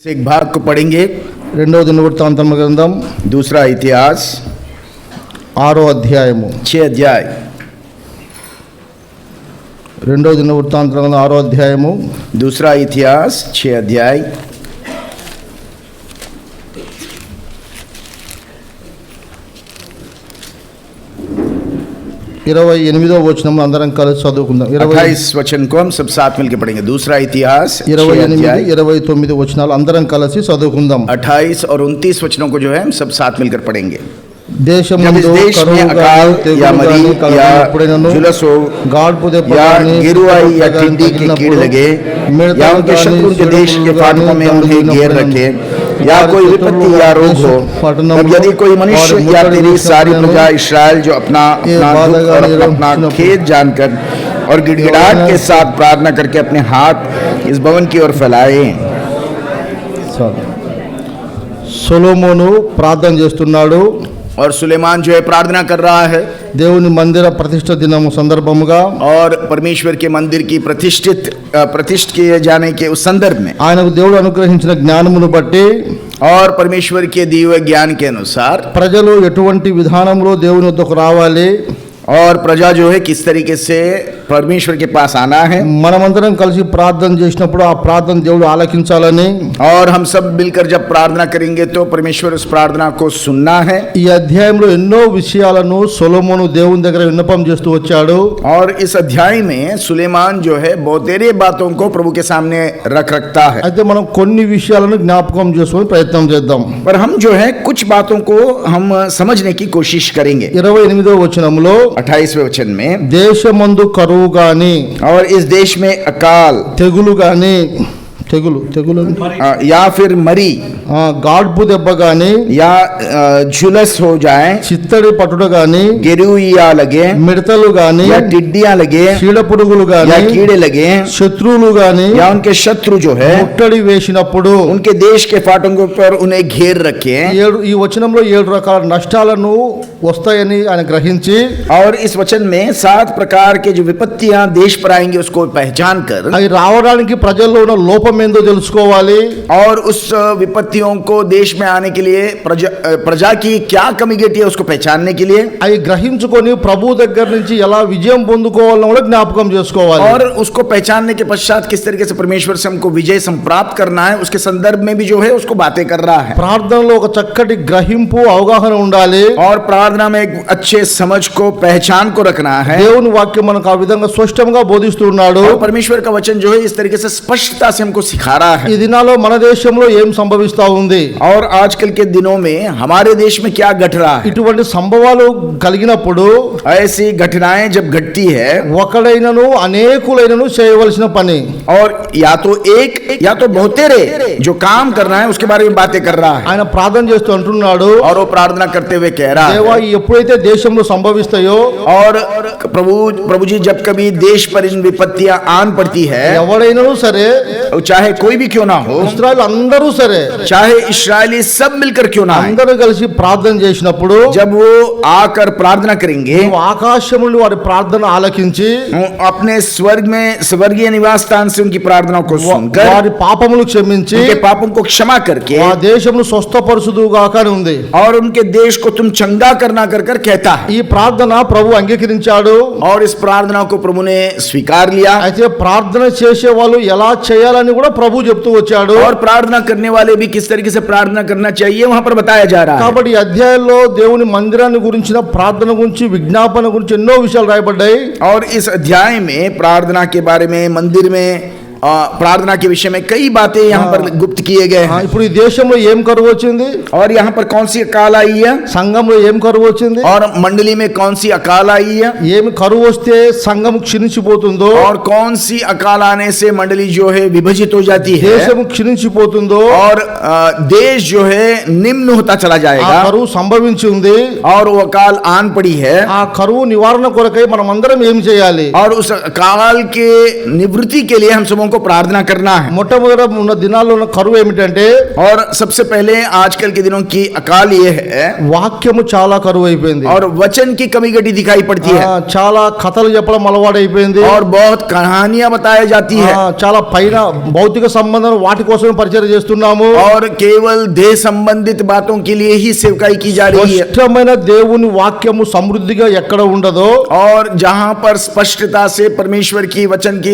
से एक भाग को पढ़ेंगे। రెండవ దినవృత్తాంతముల గ్రంథం दूसरा इतिहास 6వ అధ్యాయము 6 अध्याय। రెండవ దినవృత్తాంతముల గ్రంథం 6వ అధ్యాయము दूसरा इतिहास 6 अध्याय। ఇరవై 28వ వచనం అందరం కలిసి చదువుకుందాం. 28 वचन को हम सब साथ मिलकर पढ़ेंगे। दूसरा इतिहास 28 29 వచనాలు అందరం కలిసి చదువుకుందాం. 28 और 29 वचनों को जो है हम सब साथ मिलकर पढ़ेंगे। దేశమందు जब इस देश में కరువు अकाल గాని, తెగులు या मरी గాని या కలగనప్పుడైనను, जुलस हो గాడ్పు దెబ్బ या గాని, गिरुआई या గాని टिड्डी के कीड़ తగిలినప్పుడు, लगे మిడతలు या उनके గాని, शत्रु के देश के చెడుపురుగు फाटकों में గాని उन्हें घेर रखे या कोई विपत्ति या रोग हो, तब यदि कोई मनुष्य या तेरी सारी प्रजा इस्राएल जो अपना दुख और अपना खेद जानकर और गिड़गिड़ाहट के साथ प्रार्थना करके अपने हाथ इस भवन की ओर फैलाए। సొలొమోను ప్రార్థన చేస్తున్నాడు. और सुलेमान जो है प्रार्थना कर रहा है దేవుని మందిర ప్రతిష్ఠ దినము సందర్భముగా और परमेश्वर के मंदिर की प्रतिष्ठित किए जाने के उस संदर्भ में ఆయనకు దేవుడు అనుగ్రహించిన జ్ఞానమును బట్టి और परमेश्वर के दिए हुए ज्ञान के अनुसार ప్రజలు ఎటువంటి విధానంలో దేవుని వద్దకు రావాలి, और प्रजा जो है किस तरीके से परमेश्वर के पास आना है, మనమందరం కలిసి ప్రార్థన చేసినప్పుడు ఆ ప్రార్థన దేవుడు ఆలకించాలని, और हम सब मिलकर जब प्रार्थना करेंगे तो परमेश्वर उस प्रार्थना को सुनना है। ఈ అధ్యాయంలో ఎన్నో విషయాలను సొలొమోను దేవుని దగ్గర విన్నపం చేస్తూ వచ్చాడు. और इस अध्याय में सुलेमान जो है बहुतेरे बातों को प्रभु के सामने रखता है। అయితే మనం కొన్ని విషయాలను జ్ఞాపకం చేసుకొని ప్రయత్నం చేద్దాం. पर हम जो है कुछ बातों को हम समझने की कोशिश करेंगे। 28వ వచనంలో 28वें वचन में దేశమందు కరువు గాని, और इस देश में अकाल తెగులు గాని, తెగులు या फिर मरी గాడ్పు దెబ్బ గాని, या झुलस हो जाए, చిత్తడి పట్టుడు గాని, गिरुइया लगे మిడతలు గాని, या टिड्डियां लगे చీడ పురుగులు या గాని, कीड़े लगे శత్రువులు గాని या उनके शत्रु जो है ముట్టడి వేసినప్పుడు, उनके देश के फाटकों पर उन्हें घेर रखे। ఈ వచనంలో 7 రకాల నష్టాలను వస్తాయని ఆయన గ్రహించి, और इस वचन में 7 प्रकार के जो विपत्तियां देश पर आएंगे उसको पहचान कर అవి రావడానికి ప్రజల్లో ఉన్న లోపం ఏందో తెలుసుకోవాలి. और उस विपत्तियों को देश में आने के लिए प्रजा की क्या कमी घटी है उसको पहचानने के लिए, అవి గ్రహించుకొని ప్రభు దగ్గర నుంచి ఎలా విజయం పొందుకోవాలని కూడా జ్ఞాపకం చేసుకోవాలి. और उसको पहचानने के पश्चात किस तरीके से परमेश्वर से हमको विजय संप्राप्त करना है उसके संदर्भ में भी जो है उसको बातें कर रहा है। ప్రార్థనలో ఒక చక్కటి గ్రహింపు అవగాహన ఉండాలి. और प्रार्थना में एक अच्छे समझ को पहचान को रखना है। దేవుని వాక్యం మనకు ఆ విధంగా స్పష్టంగా బోధిస్తున్నాడు. और परमेश्वर का वचन जो है इस तरीके से स्पष्टता से हमको सिखा रहा है। ఈ దినాల్లో మన దేశంలో ఏం సంభవిస్తా ఉంది, और आजकल के दिनों में हमारे देश में क्या घट रहा है, ఇటువంటి సంభవాలు కలిగినప్పుడు ऐसी घटनाएं जब घटती है ఒకడైనను అనేకులైనను చేయవలసిన పని, और या तो एक या तो बहुतेरे जो काम करना है उसके बारे में बातें कर रहा है। ఆయన ప్రార్థన చేస్తూ అంటున్నాడు, और वो प्रार्थना करते हुए कह रहा దేవా है ఎప్పుడైతే దేశంలో సంభవిస్తాయో, और प्रभु जी जब कभी देश पर इन विपत्तियां आन पड़ती है, ఎవడైనను సరే, चाहे कोई भी क्यों ना हो, ఇశ్రాయేలు అందరూ సరే, चाहे इस्राएली सब मिलकर क्यों ना आए, అందరూ కలిసి ప్రార్థన చేసినప్పుడు जब वो आकर प्रार्थना करेंगे, నువ్వు ఆకాశం నుండి వారి ప్రార్థన ఆలకించి अपने स्वर्ग में स्वर्गीय निवास स्थान से उनकी प्रार्थनाओं को सुनकर వారి పాపములు క్షమించి उनके पापों को क्षमा करके ఆ దేశమును స్వస్థపరచుదుగాక అని ఉంది. और उनके देश को तुम चंगा करना कर कर कहता है। ఈ ప్రార్థన ప్రభు అంగీకరించాడు. और इस प्रार्थना को प्रभु ने स्वीकार लिया। అయితే ప్రార్థన చేసే వాళ్ళు ఎలా చేయాలని కూడా ప్రభు చెప్తూ వచ్చాడు. और प्रार्थना करने वाले भी किस तरीके से प्रार्थना करना चाहिए वहां पर बताया जा रहा है। కాబట్టి ఈ అధ్యాయంలో దేవుని మందిరాన్ని గురించిన ప్రార్థన గురించి విజ్ఞాపన గురించి ఎన్నో విషయాలు రాయబడ్డాయి. और इस अध्याय में प्रार्थना के बारे में मंदिर में प्रार्थना के विषय में कई बातें यहाँ पर गुप्त किए गए हैं। ఇప్పుడు ఈ దేశంలో ఏం కరువు వచ్చింది, और यहाँ पर कौन सी अकाल आई है, సంఘంలో ఏం కరువు వచ్చింది, और मंडली में कौन सी अकाल आई है, ఏమి కరువు వస్తే సంఘం క్షీణించిపోతుందో, और कौन सी अकाल आने से मंडली जो है विभाजित हो जाती है, దేశం క్షీణించిపోతుందో, और देश जो है निम्न होता चला ఆ जाएगा, కరువు సంభవించి ఉంది. और वो अकाल आन पड़ी है। ఆ కరువు నివారణ కొరకై మనం అందరం ఏం చేయాలి, और उस अकाल के निवृत्ति के लिए हम सबों को प्रार्थना करना है। మొట్టమొదట ఉన్న దినాల్లో ఉన్న కరువు ఏమిటంటే और सबसे पहले आजकल के दिनों की अकाल ये है, వాక్యము చాలా కరువు అయిపోయింది. और वचन की कमी घटी दिखाई पड़ती है, చాలా కథలు చెప్పడం అలవాటైపోయింది. और बहुत कहानियां बताई जाती है, చాలా పైన భౌతిక సంబంధం వాటి కోసం పరిచయం చేస్తున్నాము. और केवल देह संबंधित बातों के लिए ही सेवकाई की जा रही है। స్పష్టమైన దేవుని వాక్యము సమృద్ధిగా ఎక్కడ ఉండదో, और जहां पर स्पष्टता से परमेश्वर की वचन की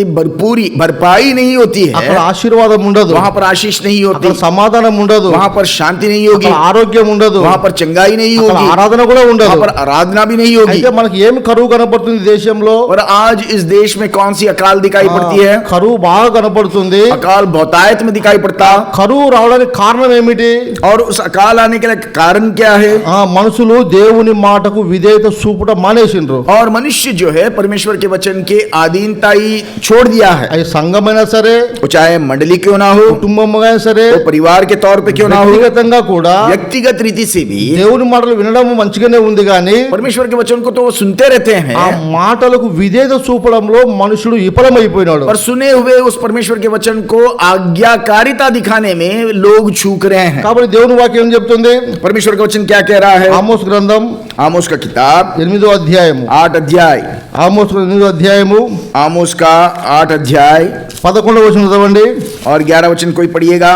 भरपाई नहीं होती అక్కడ है, ఆశీర్వాదం ఉండదు, वहां पर आशीष नहीं होती, అక్కడ సమాధానం ఉండదు, वहां पर शांति नहीं होगी, అక్కడ ఆరోగ్యం ఉండదు, वहां पर चंगाई नहीं అక్కడ होगी, ఆరాధన కూడా वहां ఉండదు. पर आराधना भी नहीं होगी। అయితే మనకి ఏమి కరువు కనపడుతుంది దేశంలో? और आज इस देश में कौन सी अकाल दिखाई पड़ती है? కరువు బాగా కనపడుతుంది. अकाल बहुतायत में दिखाई पड़ता। కరువు రావడానికి కారణం ఏమిటి? और उस अकाल आने के लिए कारण क्या है? మనుషులు దేవుని మాటకు విధేయత చూపుట మానేసిండ్రు. और मनुष्य जो है परमेश्वर के वचन के अधीनता ही छोड़ दिया है। అది సంఘమైనా సరే, वो चाहे मंडली क्यों ना हो, కుటుంబంగా సరే, वो परिवार के तौर पे क्यों ना हो, వ్యక్తిగతంగా కూడా व्यक्तिगत रीति से भी దేవుని మాటలు వినడం మంచిగానే ఉంది కానీ परमेश्वर के वचन को तो वो सुनते रहते ఆ हैं, మాటలకు విధేయత చూపడంలో మనుషుడు విఫలమైపోయినాడు. और सुने हुए उस परमेश्वर के वचन को आज्ञाकारिता दिखाने में लोग चूक रहे हैं। కాబట్టి దేవుని వాక్యం ఏం చెప్తుంది? परमेश्वर का वचन क्या कह रहा है? ఆమోస్ గ్రంథం आमोस का किताब 8వ అధ్యాయము, 8 अध्याय, ఆమోస్ 8వ అధ్యాయము आमोस का 8 अध्याय 11వ వచనం చదవండి. और 11 वचन कोई पढ़िएगा।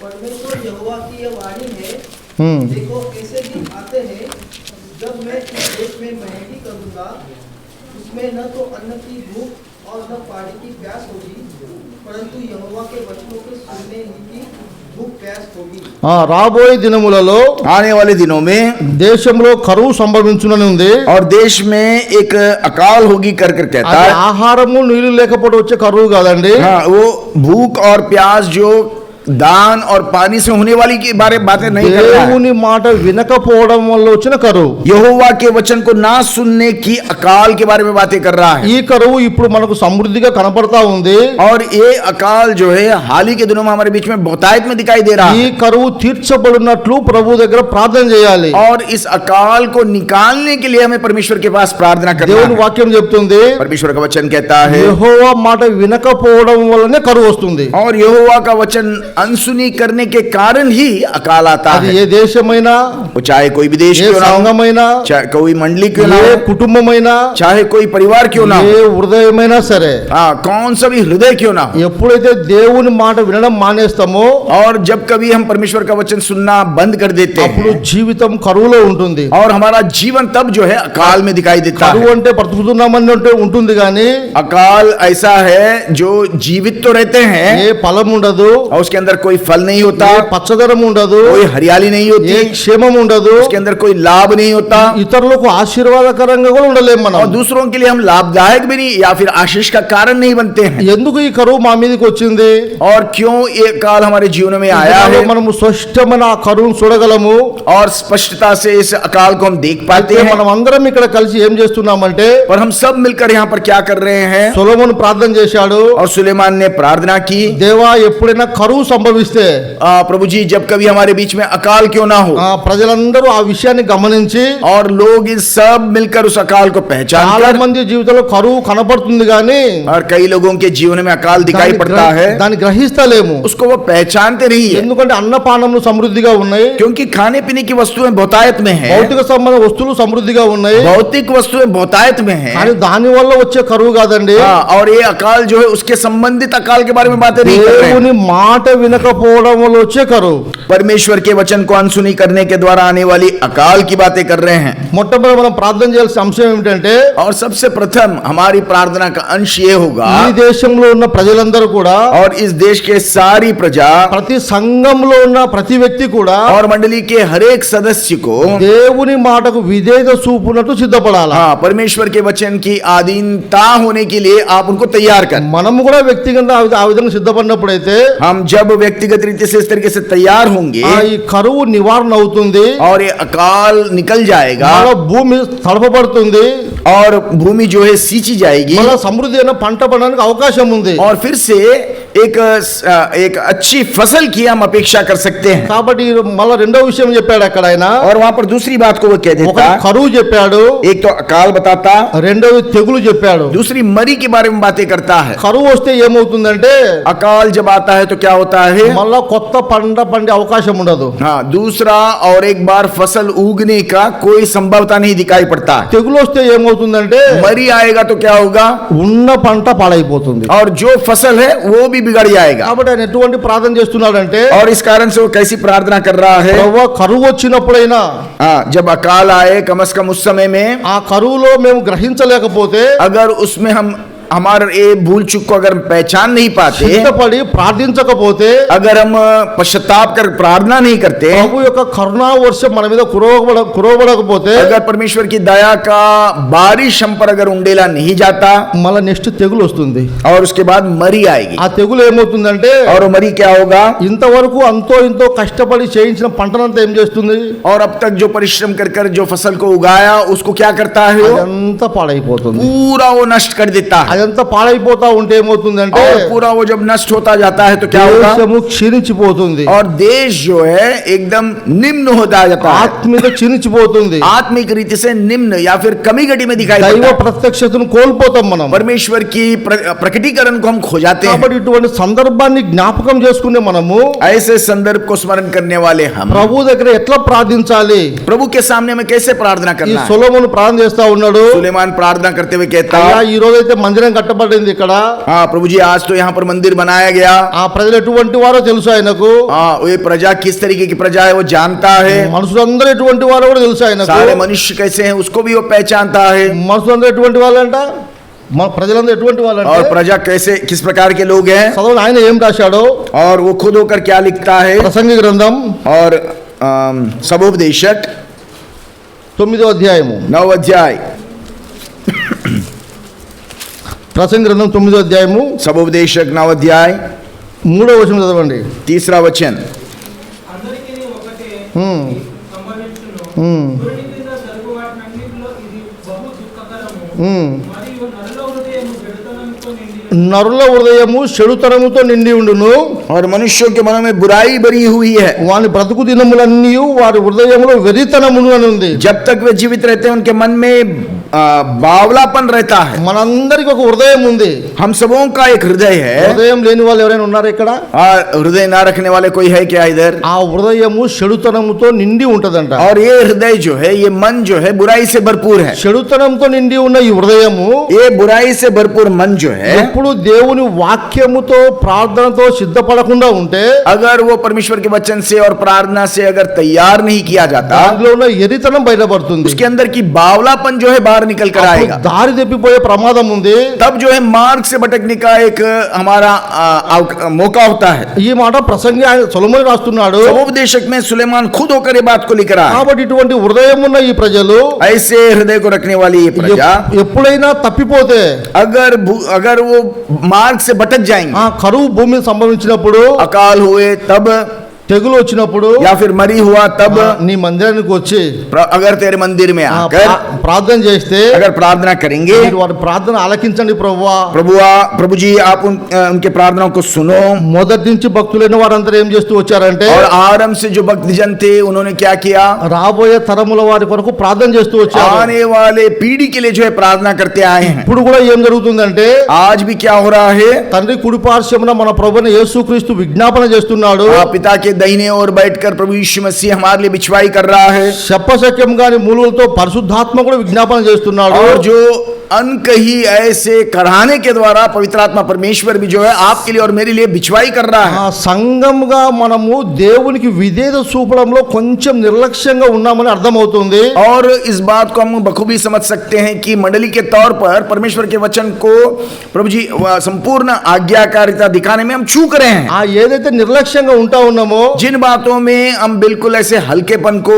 परमेश्वर यहोवा की यह वाणी है, హ్మ్. देखो ऐसे दिन आते हैं जब मैं इस देश में मेहंदी करूंगा, उसमें न तो अन्न की भूख और न पानी की प्यास होगी, परंतु यहोवा के वचनों के सुनने ही की भूख प्यास होगी। రాబోయే దినములలో आने वाले दिनों में దేశంలో కరువు సంభవించునని ఉంది. और देश में एक अकाल होगी कर कहता అది है। ఆహారము నీళ్లు లేకపోతే వచ్చే కరువు కాదండి. हाँ, वो भूख और प्यास जो दान और पानी से होने वाली की बारे बातें नहीं कर रहा है। దేవుని మాట వినకపోవడం వల్ల వచ్చిన కరువు. यहोवा के वचन को ना सुनने की अकाल के बारे में बातें कर रहा है। ఈ కరువు ఇప్పుడు మనకు సమృద్ధిగా కనపడతా ఉంది. और ये अकाल जो है हाल ही के दिनों में हमारे बीच में बहुतायत में दिखाई दे रहा ఈ है। కరువు తీర్చబడినట్లు ప్రభు దగ్గర ప్రార్థన చేయాలి. और इस अकाल को निकालने के लिए हमें परमेश्वर के पास प्रार्थना करना దేవుని है। వాక్యం చెప్తుంది, परमेश्वर का वचन कहता है, యెహోవా మాట వినకపోవడం వల్లనే కరువు వస్తుంది. और यहोवा का वचन अनसुनी करने के कारण ही अकाल आता అది है। ఏ దేశమైనా, वो चाहे कोई विदेश ఏ क्यों ना हो, సంఘమైనా, चाहे कोई मंडली क्यों ना ఏ हो, కుటుంబమైనా, चाहे कोई परिवार क्यों ना ఏ हो, హృదయమైనా సరే, हाँ, कौन सा भी हृदय क्यों ना हो। ఎప్పుడైతే దేవుని మాట వినడం మానేస్తామో और जब कभी हम परमेश्वर का वचन सुनना बंद कर देते అప్పుడు हैं, జీవితం కరువులో ఉంటుంది. और हमारा जीवन तब जो है अकाल में दिखाई देता కరువు है। అంటే బ్రతుకుతున్నామని అంటే ఉంటుంది కానీ अकाल ऐसा है जो जीवित तो रहते हैं ఏ ఫలం ఉండదు, और उसके अंदर कोई फल नहीं होता, ఏ పచ్చదనం ఉండదు, कोई हरियाली नहीं ఏ होती, క్షేమం ఉండదు, उसके अंदर कोई लाभ नहीं होता, ఇతరులకు ఆశీర్వాదకరంగా కూడా ఉండలేం మనం. और दूसरों के लिए हम लाभदायक भी नहीं या फिर आशीष का कारण नहीं बनते हैं। ఎందుకు ఈ కరువు మా మీదకి వచ్చింది? और क्यों ये काल हमारे जीवन में आया है, మనము స్పష్టమైన ఆ కరువును చూడగలము. और स्पष्टता से इस अकाल को हम देख पाते అయితే हैं। మనం అందరం ఇక్కడ కలిసి ఏం చేస్తున్నామంటే, और हम सब मिलकर यहाँ पर क्या कर रहे हैं? సొలొమోను ప్రార్థన చేశాడు, और सुलेमान ने प्रार्थना की, దేవా ఎప్పుడైనా కరువు సంభవిస్తే प्रभु जी जब कभी हमारे बीच में अकाल क्यों ना हो, ప్రజలందరూ ఆ విషయాన్ని గమనించి, और लोग इस सब मिलकर उस अकाल को पहचान చాలా कर, మంది జీవితంలో కరువు కనపడుతుంది కానీ और कई लोगों के जीवन में अकाल दिखाई पड़ता है, దాన్ని గ్రహిస్తలేము. उसको वो पहचानते नहीं है, ఎందుకంటే అన్నపానములు సమృద్ధిగా ఉన్నాయి, क्योंकि खाने पीने की वस्तुएं बहुतायत में है, భౌతిక సంబంధ వస్తువులు సమృద్ధిగా ఉన్నాయి, भौतिक वस्तुएं बहुतायत में है, కానీ దాని వల్ల వచ్చే కరువు కాదండి. हाँ, और ये अकाल जो है उसके संबंधित अकाल के बारे में बातें नहीं कर रहे हैं। దేవుని మాట వినకపోవడం వల్ల వచ్చే కరువు, परमेश्वर के वचन को अनसुनी करने के द्वारा आने वाली अकाल की बातें कर रहे हैं। మొట్టమొదటి మనం ప్రార్థన చేయాల్సిన అంశం ఏమిటంటే, और सबसे प्रथम हमारी प्रार्थना का अंश ये होगा, ఈ దేశంలో ఉన్న ప్రజలందరూ కూడా, और इस देश के सारी प्रजा ప్రతి సంఘంలో ఉన్న ప్రతి వ్యక్తి కూడా और मंडली के हर एक सदस्य को, దేవుని మాటకు విధేయత చూపునట్టు సిద్ధపడాలి. हाँ, परमेश्वर के वचन की अधीनता होने के लिए आप उनको तैयार कर। మనము కూడా వ్యక్తిగతంగా ఆ విధంగా సిద్ధపడినప్పుడైతే हम जब व्यक्तिगत रीति से इस तरीके से तैयार होंगे ఈ కరువు నివారణ అవుతుంది, और ये अकाल निकल जाएगा, మన భూమి తడపబడుతుంది, और भूमि जो है सींची जाएगी, మన సమృద్ధి అయిన పంట పండడానికి అవకాశం ఉంది. और फिर से एक अच्छी फसल की हम अपेक्षा कर सकते हैं। కాబట్టి మళ్ళా రెండో విషయం చెప్పాడు అక్కడ ఆయన, और वहां पर दूसरी बात को वो कह देता, ఒకటి కరువు చెప్పాడు, एक तो अकाल बताता, రెండోది తెగులు చెప్పాడు। दूसरी मरी के बारे में बातें करता है। కరువు వస్తే ఏమవుతుందంటే अकाल जब आता है तो क्या होता है, మళ్ళా కొత్త పండే అవకాశం ఉండదు। हाँ, दूसरा और एक बार फसल उगने का कोई संभावना नहीं दिखाई पड़ता है। తెగులు వస్తే ఏమవుతుందంటే मरी आएगा तो क्या होगा, ఉన్న పంట పాడైపోతుంది। और जो फसल है वो भी बिगड़ जाएगा। కాబట్టి ఆయన ఎటువంటి ప్రార్థన చేస్తున్నాడంటే, और इस कारण से वो कैसी प्रार्थना कर रहा है, ప్రభువా కరువు వచ్చినప్పుడైనా हाँ, जब अकाल आए कम से कम उस समय में ఆ కరువులో మేము గ్రహించలేకపోతే अगर उसमें हम हमारे ये भूल चूक को अगर हम पहचान नहीं पाते, సిద్ధపడి ప్రార్థించకపోతే, अगर हम पश्चाताप कर प्रार्थना नहीं करते, ప్రభు యొక్క కరుణా వర్షం మన మీద కురవబడకపోతే अगर परमेश्वर की दया का बारिश हम पर अगर उंडेला नहीं जाता, మళ్ళీ నెక్స్ట్ తెగులు వస్తుంది। और उसके बाद मरी आएगी। ఆ తెగులు ఏమవుతుందంటే, और वो मरी क्या होगा, ఇంతవరకు అంతో ఇంతో కష్టపడి చేయించిన పంటనంతా ఏం చేస్తుంది, और अब तक जो परिश्रम कर कर जो फसल को उगाया उसको क्या करता है, वो అదంతా పాడైపోతుంది। पूरा वो नष्ट कर देता है। అదంతా పాడైపోతా ఉంటే ఏమవుతుందంటే, और पूरा वो जब नष्ट होता जाता है तो क्या होगा, దేశము క్షీణించిపోతుంది, और देश जो है एकदम निम्न होता जाता है, ఆత్మీయత క్షీణించిపోతుంది, आत्मिक रीति से निम्न या फिर कमी घटी में दिखाई దైవ देता है। ప్రత్యక్షతను కోల్పోతాం మనం। परमेश्वर की प्रकटीकरण को हम खो जाते हैं। కాబట్టి ఇటువంటి సందర్భాన్ని జ్ఞాపకం చేసుకునే మనము ऐसे संदर्भ को स्मरण करने वाले हम ప్రభు దగ్గర ఎట్లా ప్రార్థించాలి। प्रभु के सामने में कैसे प्रार्थना ఈ करना है। సొలొమోను ప్రార్థన చేస్తా ఉన్నాడు, सुलेमान प्रार्थना करते हुए कहता, అయ్యా ఈ రోజు అయితే మందిరం కట్టబడింది ఇక్కడ, हाँ प्रभु जी आज तो यहाँ पर मंदिर बनाया गया, ఆ ప్రజలు ఎటువంటి వారో తెలుసు ఆయనకు, हाँ ये प्रजा किस तरीके की प्रजा है वो जानता है, మనుషులందరూ ఎటువంటి వారో కూడా తెలుసు ఆయనకు, सारे मनुष्य कैसे हैं उसको भी वो पहचानता है, మనుషులందరూ ఎటువంటి వాళ్ళంట, ప్రజలందరూ ఎటువంటి और వాళ్ళంటే प्रजा कैसे किस प्रकार के लोग हैं, చదవండి ఆయన ఏం రాశాడో। और वो खुद होकर क्या लिखता है। ప్రసంగి గ్రంథం और सबोपदेशक 9వ అధ్యాయము, 9 अध्याय, ప్రసంగి గ్రంథం 9వ అధ్యాయము सबोपदेशक 9 अध्याय 3వ వచనం చదవండి। 3रा वचन, అందరికీ ఒకటే ఉమ్, సంభవించును. ఉమ్, గురుని కింద జరుగు వాటినన్నిటిలో ఇది బహు దుఃఖకరము. ఉమ్. మరియు నరుల హృదయము చెడుతనంతో నిండి నరుల హృదయము చెడుతనముతో నిండి ఉండును, और मनुष्यों के मनों में बुराई भरी हुई है। వాని బ్రతుకు దినములన్నీ వారి హృదయములో వెరితనమును అని ఉంది। जब तक वे जीवित रहते हैं उनके मन में बावलापन रहता है। మనందరికి ఒక హృదయం ఉంది, हम सबों का एक हृदय है। హృదయం లేని వాళ్ళు ఎవరైనా ఉన్నారా ఇక్కడ? और हृदय ना रखने वाले कोई है क्या इधर? ఆ హృదయము చెడుతనముతో నిండి ఉంటదంట। और ये हृदय जो है, ये मन जो है बुराई से भरपूर है। చెడుతనంతో నిండి ఉన్న ఈ హృదయము ये बुराई से भरपूर मन जो है, ఎప్పుడు దేవుని వాక్యముతో ప్రార్థనతో సిద్ధపడకుండా ఉంటే अगर वो परमेश्वर के वचन से और प्रार्थना से अगर तैयार नहीं किया जाता, దాంట్లో ఉన్న ఎరితనం బయటపడుతుంది, उसके अंदर की बावलापन जो है बाहर निकल कर అప్పుడు आएगा। దారి తప్పిపోయే ప్రమాదం ఉంది। तब जो है मार्ग से भटकने का एक हमारा मौका होता है। ఈ మాట ప్రసంగి ఆయన సొలొమోను రాస్తున్నాడు। सबोपदेशक में सुलेमान खुद होकर ये बात को लिख रहा है। కాబట్టి ఇటువంటి హృదయం ఉన్న ఈ ప్రజలు ऐसे हृदय को रखने वाली ये प्रजा ఎప్పుడైనా తప్పిపోతే, अगर वो मार्ग से भटक जाएंगे, ఆ కరువు భూమి సంభవించినప్పుడు, अकाल हुए तब, తెగులు వచ్చినప్పుడు, या फिर मरी हुआ तब, నీ మందిరానికి వచ్చి अगर तेरे मंदिर में आकर ప్రార్థన చేస్తే, अगर प्रार्थना करेंगे, మీరు వారి ప్రార్థన ఆలకించండి ప్రభువా। प्रभु जी आप उनके प्रार्थनाओं को सुनो। మొదటి నుంచి భక్తులైన వారందరూ ఏం చేస్తూ వచ్చారంటే, और आरंभ से जो भक्त जन थे उन्होंने क्या किया, రాబోయే తరముల వారి కొరకు ప్రార్థన చేస్తూ వచ్చారు। आने वाले पीढ़ी के लिए जो है प्रार्थना करते आए हैं। ఇప్పుడు కూడా ఏం జరుగుతుందంటే, आज भी क्या हो रहा है, తండ్రి కుడి పార్శ్వమున మన ప్రభువైన యేసుక్రీస్తు విజ్ఞాపన చేస్తున్నాడు। पिता के दाहिने ओर बैठकर प्रभु यीशु मसीह हमारे लिए बिछवाई कर रहा है। చెప్పశక్యం గాని మూలులతో పరిశుద్ధాత్మ కూడా విజ్ఞాపన చేస్తున్నాడు। और जो अनकही ऐसे कराने के द्वारा पवित्र आत्मा परमेश्वर भी जो है आपके लिए और मेरे लिए बिछवाई कर रहा है। ఆ సంఘంగా మనము దేవునికి విధేయత చూపడంలో కొంచెం నిర్లక్ష్యంగా ఉన్నామని అర్థమవుతుంది। और इस बात को हम बखूबी समझ सकते हैं कि मंडली के तौर पर परमेश्वर के वचन को प्रभु जी संपूर्ण आज्ञाकारिता दिखाने में हम चूक रहे हैं। ఆ ఏదైతే నిర్లక్ష్యంగా ఉంటా ఉన్నామో, जिन बातों में हम बिल्कुल ऐसे हल्केपन को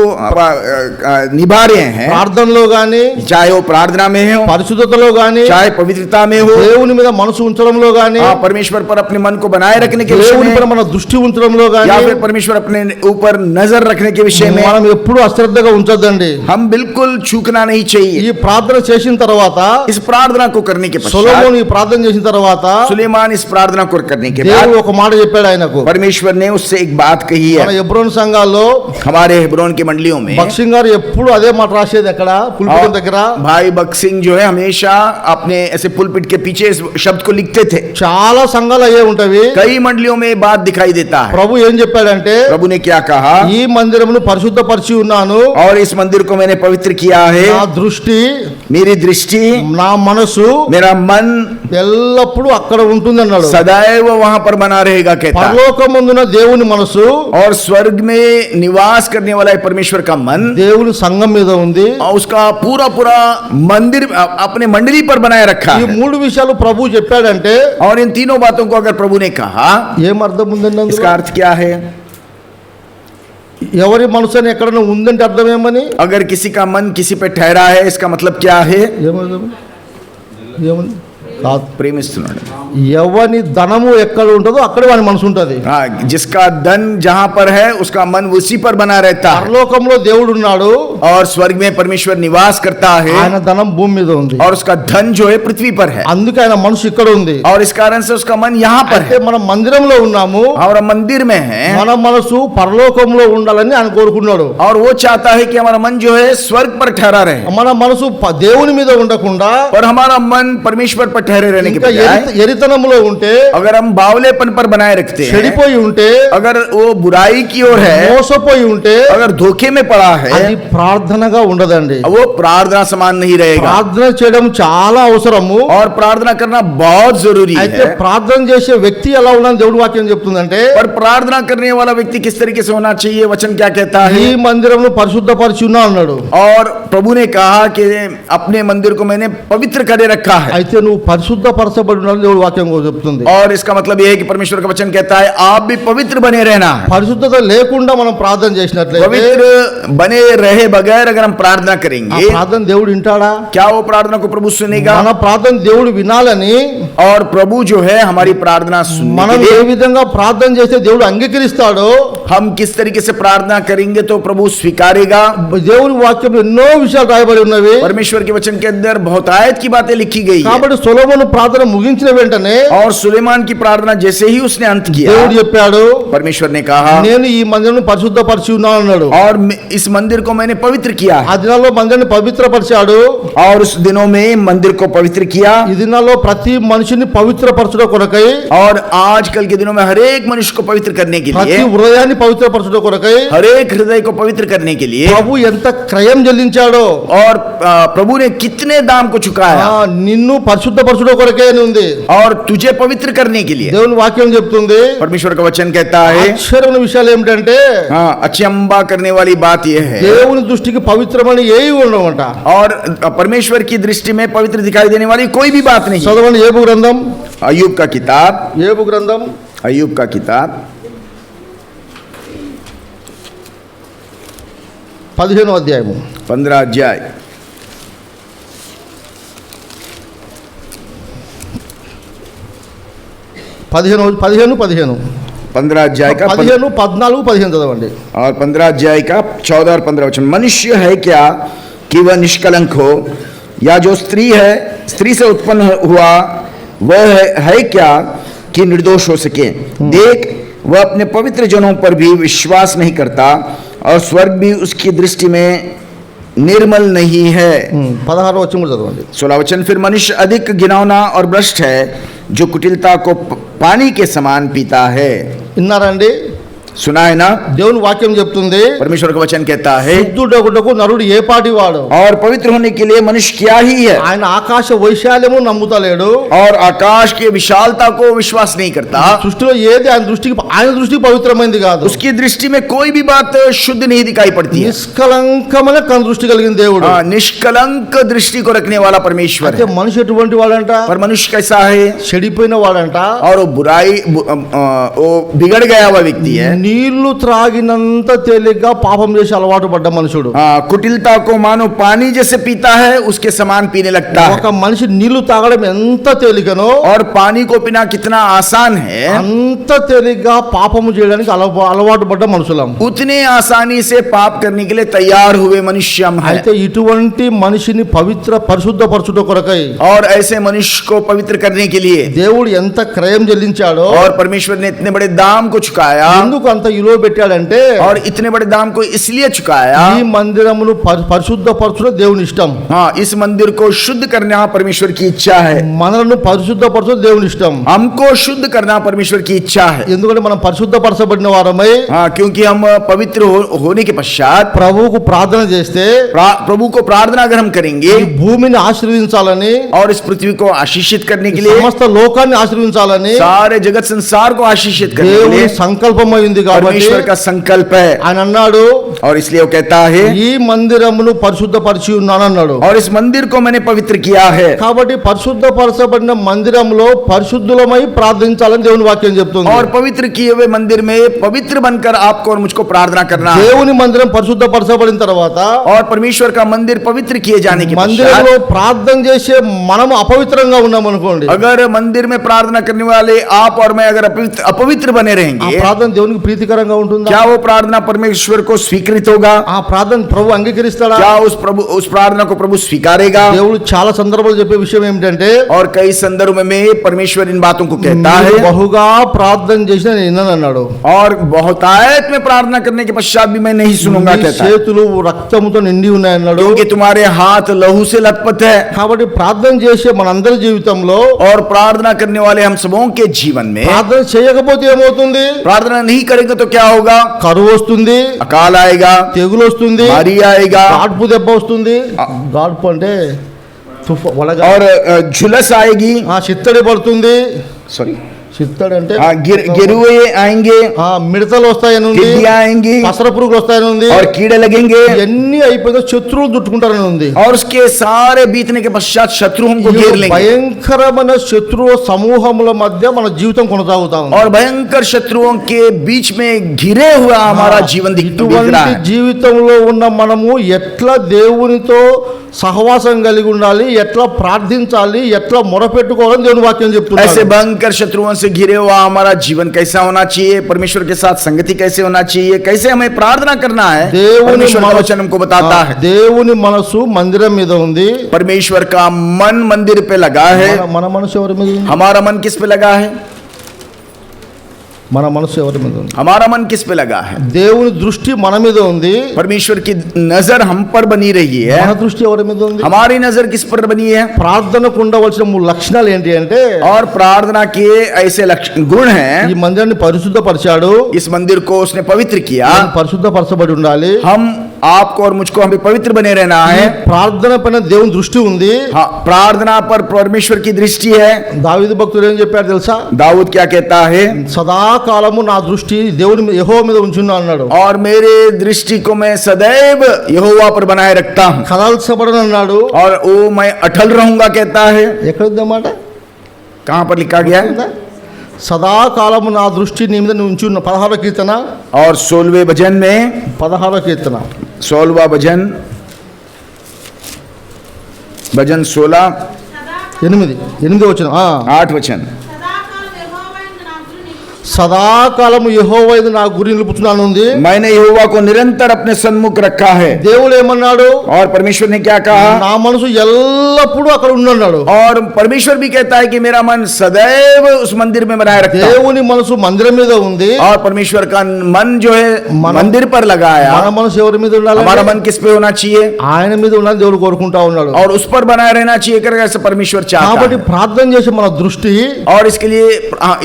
निभा रहे हैं, ప్రార్థనలో గాని, चाहे वो प्रार्थना में हो, పరిశుద్ధ పరిశుద్ధతలో గాని चाहे पवित्रता में हो, దేవుని మీద మనసు ఉంచడంలో గాని परमेश्वर पर अपने मन को बनाए रखने के विषय దేవుని में, పైన మన దృష్టి ఉంచడంలో या గాని फिर परमेश्वर अपने ऊपर नजर रखने के विषय में మనం ఎప్పుడు అశ్రద్ధగా ఉంచొద్దండి. हम बिल्कुल चूकना नहीं ఈ चाहिए। ప్రార్థన చేసిన తర్వాత इस प्रार्थना को करने के पश्चात సొలొమోను ఈ ప్రార్థన చేసిన తర్వాత सुलेमान इस प्रार्थना को करने के దేవుడు बाद ఒక మాట చెప్పాడు ఆయనకు. परमेश्वर ने उससे एक बात कही మన है। హెబ్రోను సంఘాల్లో हमारे हेब्रोन की मंडलियों में భక్సింగ్ గారు ఎప్పుడు అదే మాట రాసేది అక్కడ పుల్పిట్ దగ్గర. भाई बक्सिंग जो है हमेशा अपने ऐसे पुलपिट के पीछे इस शब्द को लिखते थे। చాలా సంఘాలు అయ్యే ఉంటవి. कई मंडलियों में ये बात दिखाई देता है। ప్రభు ఏం చెప్పాడంటే प्रभु ने क्या कहा? ఈ మందిరమును పరిశుద్ధపరిచి ఉన్నాను, और इस मंदिर को मैंने पवित्र किया है। నా దృష్టి मेरी दृष्टि, నా మనసు मेरा मन ఎల్లప్పుడూ అక్కడ ఉంటుంది అన్నాడు. सदैव वहां पर बना रहेगा कहता है। పరలోకమందున దేవుని మనసు और स्वर्ग में निवास करने वाला है परमेश्वर का मन, దేవుని సంఘం మీద ఉంది. और उसका पूरा पूरा मंदिर अपने मंडली पर बनाए रखा ఈ है। మూడు విషయాలు ప్రభు చెప్పాడంటే और इन तीनों बातों को अगर प्रभु ने कहा, ఏం అర్థం ఉందండి అందులో? इसका अर्थ क्या है? ఎవరి మనసు అని ఎక్కడైనా ఉందంటే అర్థం ఏమని? अगर किसी का मन किसी पे ठहरा है, इसका मतलब क्या है? ఏమర్థం? ఏమని కాదు. प्रेमिస్తున్నాడు। ఎవని ధనము ఎక్కడ ఉంటుందో అక్కడ వాని మనసు ఉంటుంది. हाँ, जिसका धन जहां पर है उसका मन उसी पर बना रहता है। పరలోకంలో దేవుడు ఉన్నాడు, और स्वर्ग में परमेश्वर निवास करता है, ఆయన ధనం భూమి మీద ఉంది. और उसका धन जो है पृथ्वी पर है। అందుకే ఆయన మనసు ఇక్కడ ఉంది. और इस कारण से उसका मन यहाँ पर అంటే है। మనం మందిరంలో ఉన్నాము, और हम मंदिर में है, మన మనసు పరలోకంలో ఉండాలని ఆయన కోరుకున్నాడు. और वो चाहता है कि हमारा मन जो है स्वर्ग पर ठहरा रहे, మన మనసు దేవుని మీద ఉండకుండా और हमारा मन परमेश्वर पर ठहरे रहने के ఇంకా बजाय ఎరితనంలో ఉంటే, अगर हम बावलेपन पर बनाए रखते हैं, చెడిపోయి ఉంటే, अगर वो बुराई की ओर है, మోసపోయి ఉంటే अगर धोखे में पड़ा है, అది ప్రార్థనగా ఉండదండి. वो प्रार्थना समान नहीं रहेगा। ప్రార్థన చేయడం చాలా అవసరము. और प्रार्थना करना बहुत जरूरी అయితే है। ప్రార్థన చేసే వ్యక్తి ఎలా ఉండాలని దేవుడి వాక్యం చెప్తుందంటే, पर प्रार्थना करने वाला व्यक्ति किस तरीके से होना चाहिए? वचन क्या कहता ఈ है? మందిరంను పరిశుద్ధపరిచి ఉన్నా అన్నాడు. और प्रभु ने कहा कि अपने मंदिर को मैंने पवित्र करे रखा है। అయితే నువ్వు పరిశుద్ధపరచబడి ఉండాలని దేవుడి వాక్యం చెప్తుంది. और इसका मतलब यह है कि परमेश्वर का वचन कहता है आप भी पवित्र बने रहना है। పరిశుద్ధత లేకుండా మనం ప్రార్థన చేసినట్లయితే पवित्र बने रहे बगैर अगर हम प्रार्थना ఆ करेंगे, ప్రార్థన దేవుడు వింటాడా? क्या वो प्रार्थना को प्रभु सुनेगा? మన ప్రార్థన దేవుడు వినాలని और प्रभु जो है हमारी प्रार्थना सुनने మనం के ఏ लिए విధంగా ప్రార్థన చేస్తే దేవుడు అంగీకరిస్తాడో, हम किस तरीके से प्रार्थना करेंगे तो प्रभु स्वीकारेगा। దేవుని వాక్యంలో ఎన్నో విషయాలు రాయబడి ఉన్నవి. परमेश्वर के वचन के अंदर बहुतायत की बातें लिखी गई है। కాబట్టి సొలొమోను ప్రార్థన ముగించిన వెంటనే और सुलेमान की प्रार्थना जैसे ही उसने अंत किया, దేవుడు చెప్పాడు, परमेश्वर ने कहा నేను ఈ మందిరం పరిశుద్ధపరిచి ఉన్నాను అన్నాడు. और इस मंदिर को मैंने पवित्र किया ఆ దినాల్లో మందిరాన్ని పవిత్రపరిచాడు. और उस दिनों में मंदिर को पवित्र किया। ఈ దినాల్లో ప్రతి మనిషిని పవిత్రపరచడం కొరకై, और आजकल के दिनों में हर एक मनुष्य को पवित्र करने के ప్రతి लिए, హృదయాన్ని పవిత్రపరచడం కొరకై हर एक हृदय को पवित्र करने के लिए ప్రభు ఎంత క్రయం చెల్లించాడో, और प्रभु ने कितने दाम को चुकाया, నిన్ను పరిశుద్ధపరచడం కొరకే అని ఉంది. और तुझे पवित्र करने के लिए దేవుని వాక్యం చెప్తుంది. परमेश्वर का वचन कहता है। ఆశ్చర్యమైన విషయాలు ఏమిటంటే, हाँ, अचंबा करने वाली बात यह है, దేవుని దృష్టికి పవిత్రమని ఏవి ఉండవంట. और परमेश्वर की दृष्टि में पवित्र दिखाई देने वाली कोई भी बात नहीं। చదవండి ఏబు గ్రంథం, अय्यूब का किताब, ఏబు గ్రంథం अय्यूब का किताब 15వ అధ్యాయము 15 अध्याय 15 अध्याय का 15, 14, 15 चलवंడి. और 15 अध्याय का 14 और 15 वचन। मनुष्य है क्या कि वह निष्कलंक हो, या जो स्त्री है स्त्री से उत्पन्न हुआ वह है क्या कि निर्दोष हो सके? देख, वह अपने पवित्र जनों पर भी विश्वास नहीं करता, और स्वर्ग भी उसकी दृष्टि में निर्मल नहीं है। 16వ వచనం కూడా చదవండి. 16 वचन। फिर मनुष्य अधिक घिनौना और भ्रष्ट है, जो कुटिलता को पानी के समान पीता है। విన్నారండి? सुना है ना? దేవుని వాక్యం చెప్తుంది, परमेश्वर का वचन कहता है, శుద్ధుడగుటకు నరుడు ఏ పాటి వాడు? और पवित्र होने के लिए मनुष्य क्या ही है, ఆయన ఆకాశ వైశాల్యము నమ్ముతలేడు, और आकाश की विशालता को विश्वास नहीं करता। సృష్టిలో ఏది ఆయన దృష్టికి పవిత్రమైనది కాదు. उसकी दृष्टि में कोई भी बात शुद्ध नहीं दिखाई पड़ती है। నిష్కలంకమైన కను దృష్టి కలిగిన దేవుడు. निष्कलंक दृष्टि को रखने वाला परमेश्वर అయితే है। మనిషి ఎటువంటి వాడంట? पर मनुष्य कैसा है? చెడిపోయిన వాడంట, और वो बुराई वो बिगड़ गया हुआ व्यक्ति है, నీళ్లు త్రాగినంత తేలిగ్గా పాపం చేసి అలవాటు పడ్డ మనుషుడు. कुटिलता को मानो पानी जैसे पीता है उसके समान पीने लगता है. ఒక మనిషి నీళ్లు తాగడం ఎంత తేలికనో और पानी को पीना कितना आसान है, అంత తేలిగ్గా పాపము చేయడానికి అలవాటు పడ్డ మనుషులం. उतने आसानी से पाप करने के लिए तैयार हुए मनुष्य हम हैं. అయితే ఇటువంటి మనిషిని పరిశుద్ధపరచుట కొరకై और ऐसे मनुष्य को पवित्र करने के लिए దేవుడు ఎంత క్రయం చెల్లించాడో, और परमेश्वर ने इतने बड़े दाम को चुकाया, ఎందుకు అంత విలువ పెట్టాడంటే और इतने बड़े दाम को इसलिए चुकाया. ఈ మందిరమును పరిశుద్ధపరచుట దేవుని ఇష్టం. हाँ, इस मंदिर को शुद्ध करना परमेश्वर की इच्छा है. మనలను పరిశుద్ధపరచుట దేవుని ఇష్టం. हमको शुद्ध करना परमेश्वर की इच्छा है. ఎందుకంటే మనం పరిశుద్ధపరచబడిన వారమై हाँ, क्योंकि हम पवित्र होने के पश्चात ప్రభువుకు ప్రార్థన చేస్తే प्रभु को प्रार्थना अगर हम करेंगे ఈ భూమిని ఆశీర్వదించాలని, और इस पृथ्वी को आशीषित करने के लिए, సమస్త లోకాన్ని ఆశీర్వదించాలని सारे जगत संसार को आशीषित करने के దేవుని लिए సంకల్పమైంది కాబట్టి परमेश्वर का संकल्प है. ఆయన అన్నాడు, और इसलिए वो कहता है, ఈ మందిరమును పరిశుద్ధపరిచి ఉన్నాను అన్నాడు. और इस मंदिर को मैंने पवित्र किया है. కాబట్టి పరిశుద్ధపరచబడిన మందిరంలో పరిశుద్ధులమై ప్రార్థించాలని దేవుని వాక్యం చెప్తుంది. और पवित्र किए हुए मंदिर में पवित्र बनकर आपको और मुझको प्रार्थना करना है. దేవుని మందిరం పరిశుద్ధపరచబడిన తర్వాత और परमेश्वर का मंदिर पवित्र किए जाने के మందిరంలో पश्चात ప్రార్థన చేసే మనము అపవిత్రంగా ఉన్నాం అనుకోండి, अगर मंदिर में प्रार्थना करने वाले आप और मैं अगर अपवित्र बने ఆ रहेंगे, ప్రార్థన దేవునికి ప్రీతికరంగా ఉంటుందా? क्या वो प्रार्थना परमेश्वर को स्वीकृत होगा? ఆ ప్రార్థన ప్రభు అంగీకరిస్తాడా? क्या उस प्रार्थना को प्रभु स्वीकारेगा? దేవుడు చాలా సందర్భాలు చెప్పే విషయం ఏమిటంటే, और कई संदर्भ में परमेश्वर इन बातों को कहता మీరు है, బహుగా ప్రార్థన చేసిన నేను విన్నాను అన్నాడు. और बहुतायत में प्रार्थना करने के पश्चात भी मैं नहीं सुनूंगा మీ कहता है, చేతులు రక్తముతో నిండి ఉన్నాయన్నాడు. क्योंकि तुम्हारे हाथ लहू से लथपथ है. కాబట్టి ప్రార్థన చేసే మనందరి జీవితంలో और प्रार्थना करने वाले हम सबों के जीवन में ప్రార్థన చేయకపోతే ఏమవుతుంది? प्रार्थना नहीं करेंगे तो क्या होगा? కరువు వస్తుంది, अकाल आएगा, తెగులు వస్తుంది, मारी आएगा, గాడ్పు దెబ్బ వస్తుంది. గాడ్పు అంటే వడగా, और झुलस आएगी. చిత్తడి పడుతుంది. सॉरी, చిత్తడి అంటే गिरुए आएंगे, మిడతలు వస్తాయని ఉంది, टिड्डियां आएंगी, పసర పురుగులు వస్తాయని ఉంది. और कीड़े लगेंगे. ఇవన్నీ అయిపోయిన శత్రువులు చుట్టుకుంటారని ఉంది. और उसके सारे बीतने के पश्चात शत्रु हमको घेर ఈ लेंगे. భయంకరమైన శత్రువు సమూహముల మధ్య మన జీవితం కొనసాగుతా ఉంది. और भयंकर शत्रुओं के बीच में घिरे हुआ हमारा जीवन दिख रहा ఇటువంటి है. జీవితంలో ఉన్న మనము ఎట్లా దేవునితో సహవాసం కలిగి ఉండాలి, ఎట్లా ప్రార్థించాలి, ఎట్లా మొరపెట్టుకోవాలని దేవుని వాక్యం ऐसे చెప్తుంది. भयंकर शत्रुओं से घिरे हुआ हमारा जीवन कैसा होना चाहिए, परमेश्वर के साथ संगति कैसे होना चाहिए, कैसे हमें प्रार्थना करना है, దేవుని परमेश्वर का वचन हमको बताता है. దేవుని మనసు మందిరం మీద ఉంది. परमेश्वर का मन मंदिर पे लगा है. మన మనసు ఎవరి మీద ఉంది? हमारा मन किस पे लगा है? మన మనసు ఎవరి మీద ఉంది? हमारा मन किस पे लगा है? దేవుని దృష్టి మన మీద ఉంది. परमेश्वर की नजर हम पर बनी रही है. మన దృష్టి ఎవరి మీద ఉంది? हमारी नजर किस पर बनी है? ప్రార్థనకు ఉండవలసిన 3 లక్షణాలు ఏంటి అంటే, और प्रार्थना के ऐसे गुण ఈ हैं. మందిరాన్ని పరిశుద్ధపరిచాడు, इस मंदिर को उसने पवित्र किया. పరిశుద్ధపరచబడి ఉండాలి. हम आपको और मुझको हमें पवित्र बने रहना ఈ है. ప్రార్థన పైన దేవుని దృష్టి ఉంది. हाँ, प्रार्थना पर परमेश्वर की दृष्टि है. దావీదు భక్తుడు ఏం చెప్పాడు తెలుసా? दाऊद क्या कहता है? సదాకాలము నా దృష్టి దేవుని యెహోవా మీద ఉంచున్నా అన్నాడు. और मेरे दृष्टि को मैं सदैव यहोवा पर बनाए रखता हूँ, కదల్చబడను అన్నాడు. और वो मैं अटल रहूंगा कहता है. ఎక్కడ ఉందన్నమాట? कहाँ पर लिखा गया है? సదాకాలము నా దృష్టి నీ మీద ఉంచున్న 16వ కీర్తన, और 16वें भजन में 16వ కీర్తన 16वां भजन, भजन 16 8 వచనం. 8 वचन. సదాకాలము యెహోవా యందు నా గురి నిలుపుతున్నాను ఉంది. मैंने यहोवा को निरंतर अपने सन्मुख रखा है. దేవుడు ఏమన్నాడు? और परमेश्वर ने क्या कहा? నా మనసు ఎల్లప్పుడూ అక్కడ ఉన్నాడు. और परमेश्वर भी कहता है कि मेरा मन सदैव उस मंदिर में बनाए रखता है. దేవుని మనసు మందిరం మీద ఉంది. और परमेश्वर का मन जो है मंदिर पर लगाया. మన మనసు ఎవరి మీద ఉండాలి? हमारा मन किस पे होना चाहिए? ఆయన మీద ఉండాలని దేవుడు కోరుకుంటా ఉన్నాడు. और उस पर बनाए रहना चाहिए करके ऐसा परमेश्वर चाहता కాబట్టి है. ప్రార్థన చేసే మన దృష్టి, और इसके लिए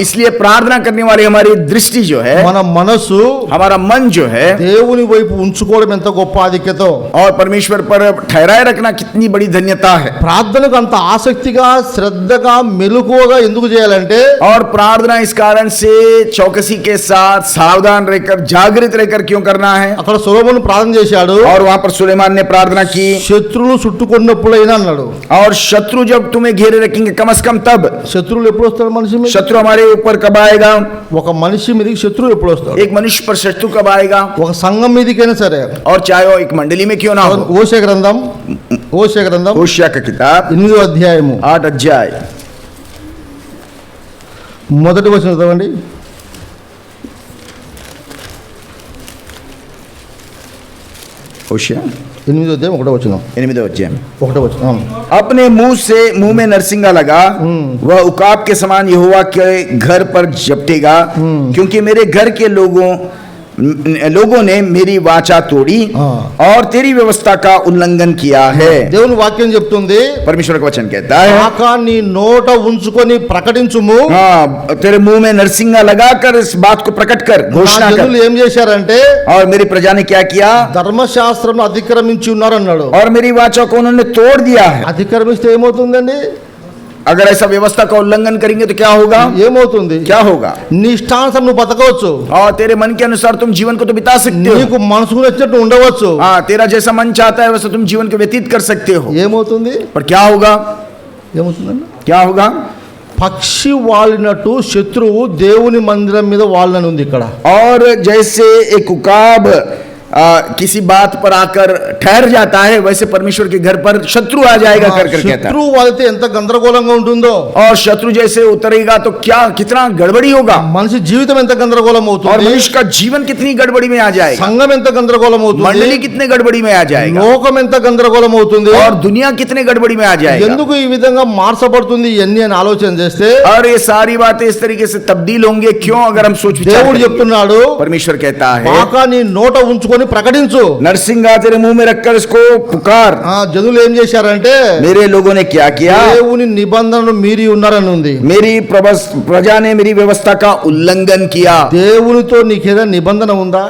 इसलिए प्रार्थना करने वाली हमारी दृष्टि जो है, మన మనసు हमारा मन जो है, దేవుని వైపు ఉంచుకోవడం ఎంత గొప్ప ఆధిక్యతో. और परमेश्वर पर ठहराए रखना कितनी बड़ी धन्यता है. ప్రార్థనకు అంత ఆసక్తిగా, శ్రద్ధగా, మెలకువగా ఎందుకు చేయాలంటే, और प्रार्थना इस कारण से चौकसी के साथ सावधान रहकर जागृत रहकर क्यों करना है? అక్కడ సొలొమోను ప్రార్థన చేశాడు. और वहां पर सुलेमान ने प्रार्थना की. శత్రువులు చుట్టుకున్నప్పుడైనా అన్నాడు. और शत्रु जब तुम्हें घेरे रखेंगे कम से कम तब. శత్రువులు ఎప్పుడు వస్తారు మనిషి మీద? शत्रु हमारे ऊपर कब आएगा? ఒక మనిషి మీదకి శత్రువు ఎప్పుడు వస్తాడు? एक मनुष्य पर शत्रु कब आएगा? ఒక సంఘం మీదకైనా సరే. और चाहे वो एक मंडली में क्यों ना हो. ఓషే గ్రంథం होशिया का किताब 8వ అధ్యాయము 8 अध्याय మొదటి వచనం చదవండి. होशिया 8వ అధ్యాయం 1వ వచనం. 8 अध्याय में 1వ వచనం. अपने मुंह में नरसिंगा लगा, वह उकाब के समान यहोवा के घर पर झपटेगा, क्योंकि मेरे घर के लोगों ने मेरी वाचा तोड़ी हाँ। और तेरी व्यवस्था का उल्लंघन किया है. దేవుని వాక్యం చెప్తుంది, परमेश्वर का वचन कहता है, కాకా నీ నోట ఉంచుకొని ప్రకటించుము. हाँ, तेरे मुंह में नरसिंगा लगाकर इस बात को प्रकट कर, నా घोषणा జనులు कर. ఏం చేశారంటే और मेरी प्रजा ने क्या किया? ధర్మశాస్త్రం అతిక్రమించి ఉన్నారు అన్నాడు. और मेरी वाचा को उन्होंने तोड़ दिया है. అతిక్రమిస్తే ఏమవుతుందండి? अगर ऐसा व्यवस्था का उल्लंघन करेंगे तो क्या होगा? ఏమవుతుంది? क्या होगा? నీ ఇష్టానుసారం నువ్వు బతకవచ్చు, और तेरे मन के अनुसार तुम जीवन को तो बिता सकते हो. నీకు మనసుకు నచ్చినట్టు ఉండవచ్చు. हाँ, तेरा जैसा मन चाहता है वैसा तुम जीवन को व्यतीत कर सकते हो. ఏమవుతుంది? पर क्या होगा? ఏమవుతుందండి? क्या होगा? పక్షి వాలినట్టు శత్రువు దేవుని మందిరం మీద వాళ్ళని ఉంది ఇక్కడ. और जैसे एक उकाब किसी बात पर आकर ठहर जाता है, वैसे परमेश्वर के घर पर शत्रु आ जाएगा कर कहता है. శత్రువు వాలితే ఎంత గందరగోళంగా ఉంటుందో, और शत्रु जैसे उतरेगा तो क्या कितना गड़बड़ी होगा. మనిషి జీవితం ఎంత గందరగోళం और అవుతుంది, मनुष्य का जीवन कितनी गड़बड़ी में आ जाएगा. సంఘం ఎంత గందరగోళం అవుతుంది, मंडली कितने गड़बड़ी में आ जाएगा. లోకం ఎంత గందరగోళం అవుతుంది. और दुनिया कितने गड़बड़ी में आ जाएगा. ఎందుకు ఈ విధంగా మార్చబడుతుంది ఇవన్నీ అని ఆలోచన చేస్తే और ये सारी बातें इस तरीके से तब्दील होंगे क्यों, अगर हम सोच विचार దేవుడు करेंगे. చెప్తున్నాడు, परमेश्वर कहता है, కాకా నీ నోట ఉంచుకొని ప్రకటించు. नरसिंगा तेरे मुंह में रखकर इसको पुकार. జనులు ఏం చేశారంటే मेरे लोगों ने क्या किया? దేవుని నిబంధనను మీరి ఉన్నారని ఉంది. मेरी प्रजा ने मेरी व्यवस्था का उल्लंघन किया. దేవునితో నీకేదైనా నిబంధన ఉందా?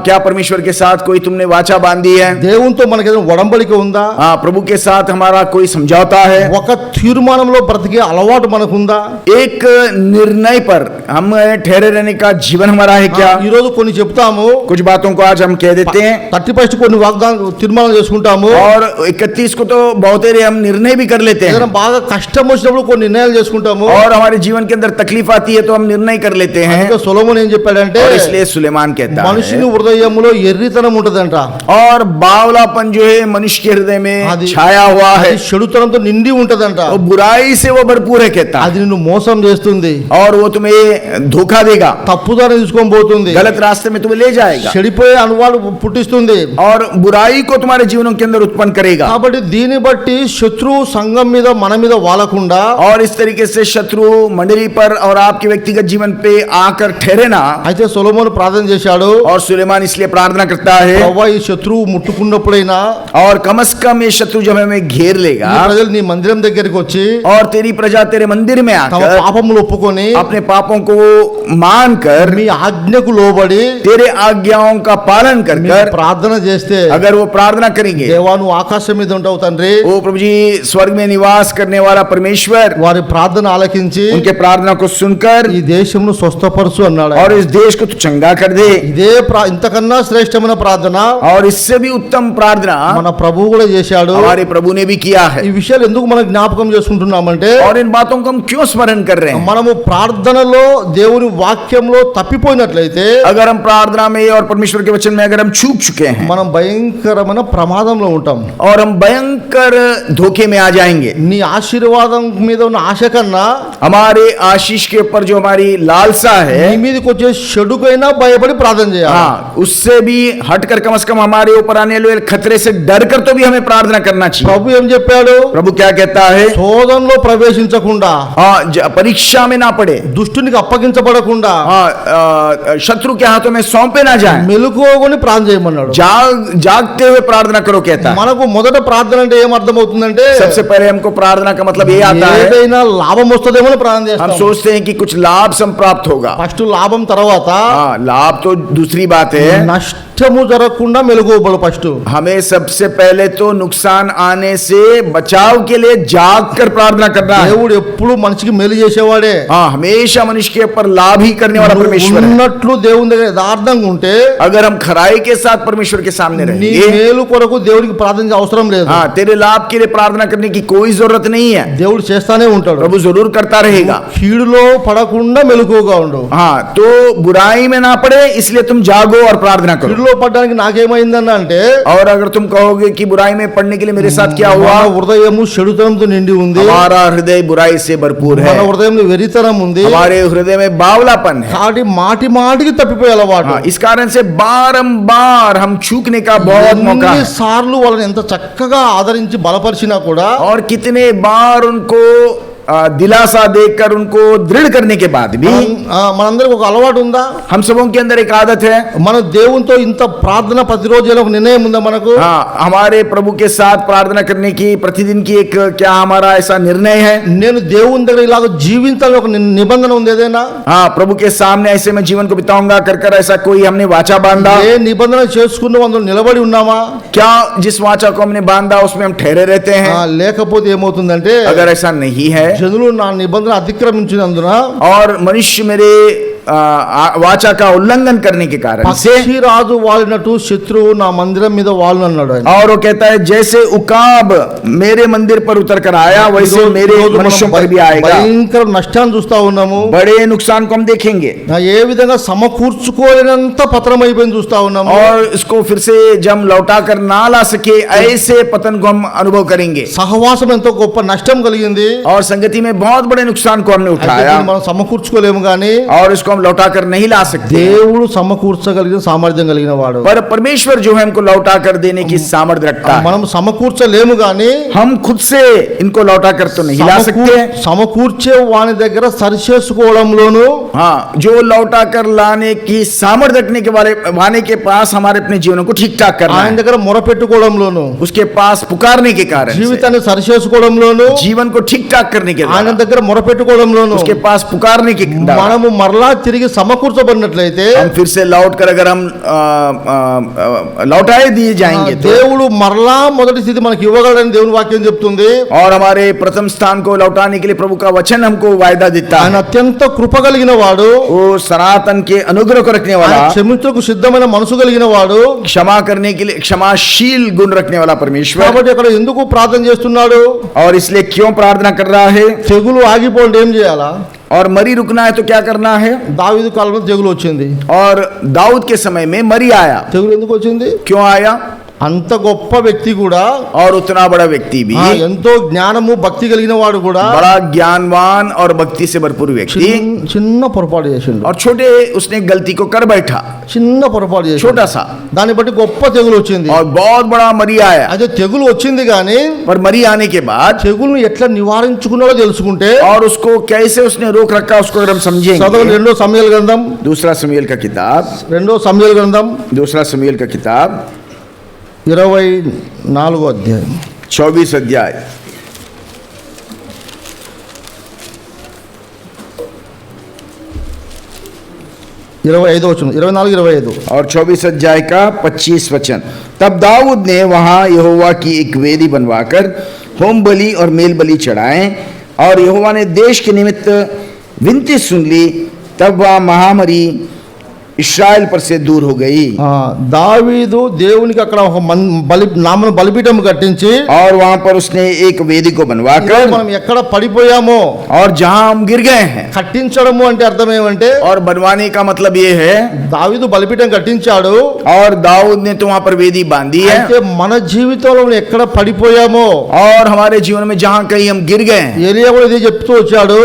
क्या परमेश्वर के साथ कोई तुमने वाचा बांधी है? దేవునితో మనకేదైనా ఒడంబడిక ఉందా? प्रभु के साथ हमारा कोई समझौता है? ఒక తీర్మానంలో బ్రతికే అలవాటు మనకుందా? एक निर्णय पर हम ठहरे रहने का जीवन हमारा है क्या? ఈ రోజు కొన్ని చెప్తాము, कुछ बातों को आज हम कह देते हैं 31 కొన్ని వాగ్దానం తీర్మానం చేసుకుంటాము. और 31 को तो बहुत ही हम निर्णय भी कर लेते हैं. ఏదైనా బాగా కష్టం వచ్చినప్పుడు కొన్ని నిర్ణయాలు చేసుకుంటాము. और हमारे जीवन के अंदर तकलीफ आती है तो हम निर्णय कर लेते हैं. అందుకే సొలొమోన్ ఏం చెప్పాడంటే, और इसलिए सुलेमान कहता మనుషుని है, హృదయములో ఎర్రితనం ఉంటదంట. और बावलापन जो है मनुष्य के हृदय में आदि- छाया हुआ है, అది చెడుతనంతో నిండి ఉంటదంట. वो बुराई से वो भरपूर है कहता है. అది నిన్ను మోసం చేస్తుంది, और वो तुम्हें धोखा देगा, తప్పుదారి తీసుకొని పోతుంది, गलत रास्ते में तुम्हें ले जाएगा, చెడిపోయే అనువాడు పుట్టిస్తుంది. और बुराई को तुम्हारे जीवनों के अंदर उत्पन्न करेगा. కాబట్టి దీన్ని బట్టి శత్రువు సంఘం మీద మన మీద వాలకుండా, और इस तरीके से शत्रु मंडली पर और आपके व्यक्तिगत जीवन पे आकर ठहरे ना. అయితే సొలొమోను ప్రార్థన చేశాడు, और सुलेमान इसलिए प्रार्थना करता है, ప్రభువా ఈ శత్రువు ముట్టుకున్నప్పుడైనా और कम से कम ये शत्रु जब हमें घेर लेगा నీ ప్రజలు నీ మందిరం దగ్గరికి వచ్చి और तेरी प्रजा तेरे मंदिर में తమ आकर పాపములు ఒప్పుకొని अपने पापों को मानकर మీ ఆజ్ఞకు లోబడి तेरे आज्ञाओं का पालन कर మీరు कर ప్రార్థన చేస్తే, अगर वो प्रार्थना करेंगे, దేవా నువ్వు ఆకాశం మీద ఉంటావు తండ్రి, ओ प्रभु जी स्वर्ग में निवास करने वाला परमेश्वर, వారి ప్రార్థన ఆలకించి उनके प्रार्थना को सुनकर ఈ దేశమును స్వస్థపరచు అన్నాడు. और इस देश को तू चंगा कर दे. ఇదే ఇంతకన్నా శ్రేష్టమైన ప్రార్థన और इससे भी उत्तम प्रार्थना మన ప్రభువు కూడా చేశాడు. हमारे प्रभु ने भी किया है. ఈ విషయాలు ఎందుకు మనం జ్ఞాపకం చేసుకుంటున్నామంటే, और इन बातों को हम क्यों स्मरण कर रहे हैं? మనము ప్రార్థనలో దేవుని వాక్యంలో తప్పిపోయినట్లయితే अगर हम प्रार्थना में और परमेश्वर के वचन में अगर हम चूक चुके हैं మనం భయంకరమైన ప్రమాదంలో ఉంటాం. और हम भयंकर धोखे में आ जाएंगे. నీ ఆశీర్వాదం మీద ఉన్న ఆశ కన్నా हमारे आशीष के ऊपर जो हमारी लालसा నీ है, మీదకి వచ్చే చెడుకైనా భయపడి ప్రార్థన చేయాలి. हाँ, उससे भी हटकर कम से कम हमारे ऊपर आने वाले खतरे से डर कर तो भी हमें प्रार्थना करना चाहिए. ప్రభు ఏం చెప్పాడు? प्रभु क्या कहता है? శోధనలో ప్రవేశించకుండా, हाँ, परीक्षा में ना पड़े, దుష్టునికి అప్పగించబడకుండా हाँ, शत्रु के हाथों में सौंपे ना जाए, మెలకువని ప్రార్థన చేయమన్నాడు. जागते हुए प्रार्थना करो कहता है. మనకు మొదట ప్రార్థన అంటే ఏం అర్థం అవుతుందంటే, सबसे पहले हमको प्रार्थना का मतलब ये आता है, ఏదైనా లాభం వస్తుందేమో అని ప్రార్థన हम చేస్తాం. सोचते हैं कि कुछ लाभ से प्राप्त होगा. ఫస్ట్ లాభం తర్వాత हाँ, लाभ तो दूसरी बात है. నష్టము జరగకుండా మెలకువబడు. ఫస్ట్ हमें सबसे पहले तो नुकसान आने से बचाव के लिए जाग कर प्रार्थना करना है. దేవుడు ఎప్పుడు మనిషికి మేలు చేసేవాడే. हाँ, हमेशा मनुष्य के ऊपर लाभ ही करने वाला परमेश्वर है. ఉన్నట్లు దేవుని దగ్గర యథార్థంగా ఉంటే अगर हम खराई बुराई के साथ परमेश्वर के सामने నీ रहेंगे, మేలు కొరకు దేవునికి ప్రార్థించే అవసరం లేదు. हाँ, तेरे लाभ के लिए प्रार्थना करने की कोई जरूरत नहीं है. దేవుడు చేస్తానే ఉంటాడు. प्रभु जरूर करता रहेगा. కీడులో పడకుండా మెలకువగా ఉండు. हाँ, तो बुराई में ना पड़े इसलिए तुम जागो और प्रार्थना करो. కీడులో పడడానికి నాకేమైందన్న అంటే, और अगर तुम कहोगे कि बुराई में पड़ने के लिए मेरे साथ क्या हुआ, మన హృదయము చెడుతనంతో నిండి ఉంది. हमारा हृदय बुराई से भरपूर है, మన హృదయంలో వెరితనం ఉంది. हमारे हृदय में बावलापन है. కాబట్టి మాటికి తప్పిపోయే అలవాటు. हाँ, इस कारण से बारंबार हम चूकने का बहुत मौका है. సార్లు వాళ్ళని ఎంత చక్కగా ఆదరించి బలపరిచినా కూడా, और कितने बार उनको दिलासा देकर उनको दृढ़ करने के बाद भी మనందరికి ఒక అలవాటు ఉందా? हम सबों के अंदर एक आदत है. మన దేవునితో ఇంత ప్రార్థన ప్రతిరోజు చేయాలని ఒక నిర్ణయం ఉందా మనకు? हाँ, हमारे प्रभु के साथ प्रार्थना करने की प्रतिदिन की एक क्या हमारा ऐसा निर्णय है? నేను దేవుని దగ్గర ఇలాగ జీవించాలని ఒక నిబంధన ఉంది ఏదైనా? हाँ, प्रभु के सामने ऐसे मैं जीवन को बिताऊंगा कर ऐसा कोई हमने वाचा बांधा? ఏ నిబంధన చేసుకున్నాం అందులో నిలబడి ఉన్నామా? क्या जिस वाचा को हमने बांधा उसमें हम ठहरे रहते हैं? లేకపోతే ఏమవుతుందంటే, अगर ऐसा नहीं है జనులు నా నిబంధన అతిక్రమించినందున और मनुष्य मेरे వాచా का उल्लंघन करने के कारण से, పక్షిరాజు వాలినట్టు శత్రువు నా మందిరం మీద వాలును అన్నాడు ఆయన. और वो कहता है जैसे उकाब मेरे मंदिर पर उतर कर आया वैसे मेरे मनुष्यों पर भी आएगा. భయంకర నష్టాన్ని చూస్తా ఉన్నాము. बड़े नुकसान को हम देखेंगे ఏ విధంగా సమకూర్చుకోలేనంత పతనం అయిపోయింది చూస్తా ఉన్నాము. और इसको फिर से जब लौटा कर ना ला सके ऐसे पतन को हम अनुभव करेंगे. సహవాసం ఎంతో గొప్ప నష్టం కలిగింది. और संगति में बहुत बड़े नुकसान को हमने అయితే उठाया దీన్ని మనం సమకూర్చుకోలేము కానీ और इसको हम लौटा कर नहीं ला सकते. దేవుడు సమకూర్చగలిగిన సామర్థ్యం కలిగిన వాడు. पर परमेश्वर जो है हमको लौटा कर देने की सामर्थ्य रखता है. మనం సమకూర్చలేము కానీ हम खुद से इनको लौटा कर तो नहीं ला सकते. సమకూర్చే వాని దగ్గర సరిచేసుకోవడంలోను, हाँ, जो लौटा कर लाने की सामर्थ्य रखने के वाले के पास हमारे अपने जीवन को ठीक ठाक करना ఆయన है. దగ్గర మొరపెట్టుకోవడంలోను, उसके पास पुकारने के कारण से, జీవితాన్ని సరిచేసుకోవడంలోను, जीवन को ठीक ठाक करने के ఆయన द्वारा, దగ్గర మొరపెట్టుకోవడంలోను उसके पास पुकारने के द्वारा మనము మరలా తిరిగి సమకూర్చబడినట్లయితే हम फिर से लौट कर अगर हम लौटाए दिए जाएंगे तो, దేవుడు మరలా మొదటి స్థితి మనకి ఇవ్వగలడని దేవుని వాక్యం చెప్తుంది. और हमारे प्रथम स्थान को लौटाने के लिए प्रभु का वचन हमको वायदा देता ఆయన है. అత్యంత కృప కలిగిన వాడు, वो सनातन के अनुग्रह को रखने वाला, ఆయన క్షమించుటకు సిద్ధమైన మనసు కలిగిన వాడు. क्षमा करने के लिए क्षमाशील गुण रखने वाला परमेश्वर. కాబట్టి అక్కడ ఎందుకు ప్రార్థన చేస్తున్నాడు? और इसलिए क्यों प्रार्थना कर रहा है? తెగులు ఆగిపోండి ఏం చేయాలా? और मरी रुकना है तो क्या करना है? దావీదు కాలంలో తెగులు వచ్చింది. और दाऊद के समय में मरी आया. తెగులు ఎందుకు వచ్చింది? क्यों आया? అంత గొప్ప వ్యక్తి కూడా, और उतना बड़ा व्यक्ति भी, ఎంతో జ్ఞానము భక్తి కలిగిన వాడు కూడా बड़ा ज्ञानवान और भक्ति से भरपूर व्यक्ति, చిన్న పొరపాటు చేసిండు. और छोटे उसने गलती को कर बैठा, చిన్న పొరపాటు చేసిండు. छोटा सा, దాన్ని బట్టి గొప్ప తెగులు వచ్చింది. और बहुत बड़ा मरी आया. అదే తెగులు వచ్చింది కానీ पर मरी आने के बाद తెగులును ఎట్లా నివారించుకున్నాడో తెలుసుకుంటే, और उसको कैसे उसने रोक रखा उसको अगर हम చదవండి समझेंगे. రెండో సమూయేలు గ్రంథం, दूसरा शमूएल का किताब, రెండో సమూయేలు గ్రంథం 24వ అధ్యాయం 24 अध्याय 25వ వచనం, 24-25. और 24 अध्याय का 25 वचन. तब दाऊद ने वहां यहोवा की एक वेदी बनवाकर होम बलि और मेल बलि चढ़ाए और यहोवा ने देश के निमित्त विनती सुन ली. तब वह महामारी इस्राएल पर से दूर हो गई. దావీదు దేవునికి అక్కడ ఒక బలిపీఠం కట్టించి, और वहां पर उसने एक वेदी को बनवाकर, మనం ఎక్కడ పడిపోయామో, और जहां हम गिर गए हैं, కట్టించడము అంటే అర్థం ఏమంటే, और बनवाने का मतलब ये है, దావీదు బలిపీఠం కట్టించాడు. और दाऊद ने तो वहां पर वेदी बांधी है. అయితే మన జీవితంలో మనం ఎక్కడ పడిపోయామో, और हमारे जीवन में जहां कहीं हम गिर गए हैं, ఏలియా కూడా ఇది చెప్తూ వచ్చాడు.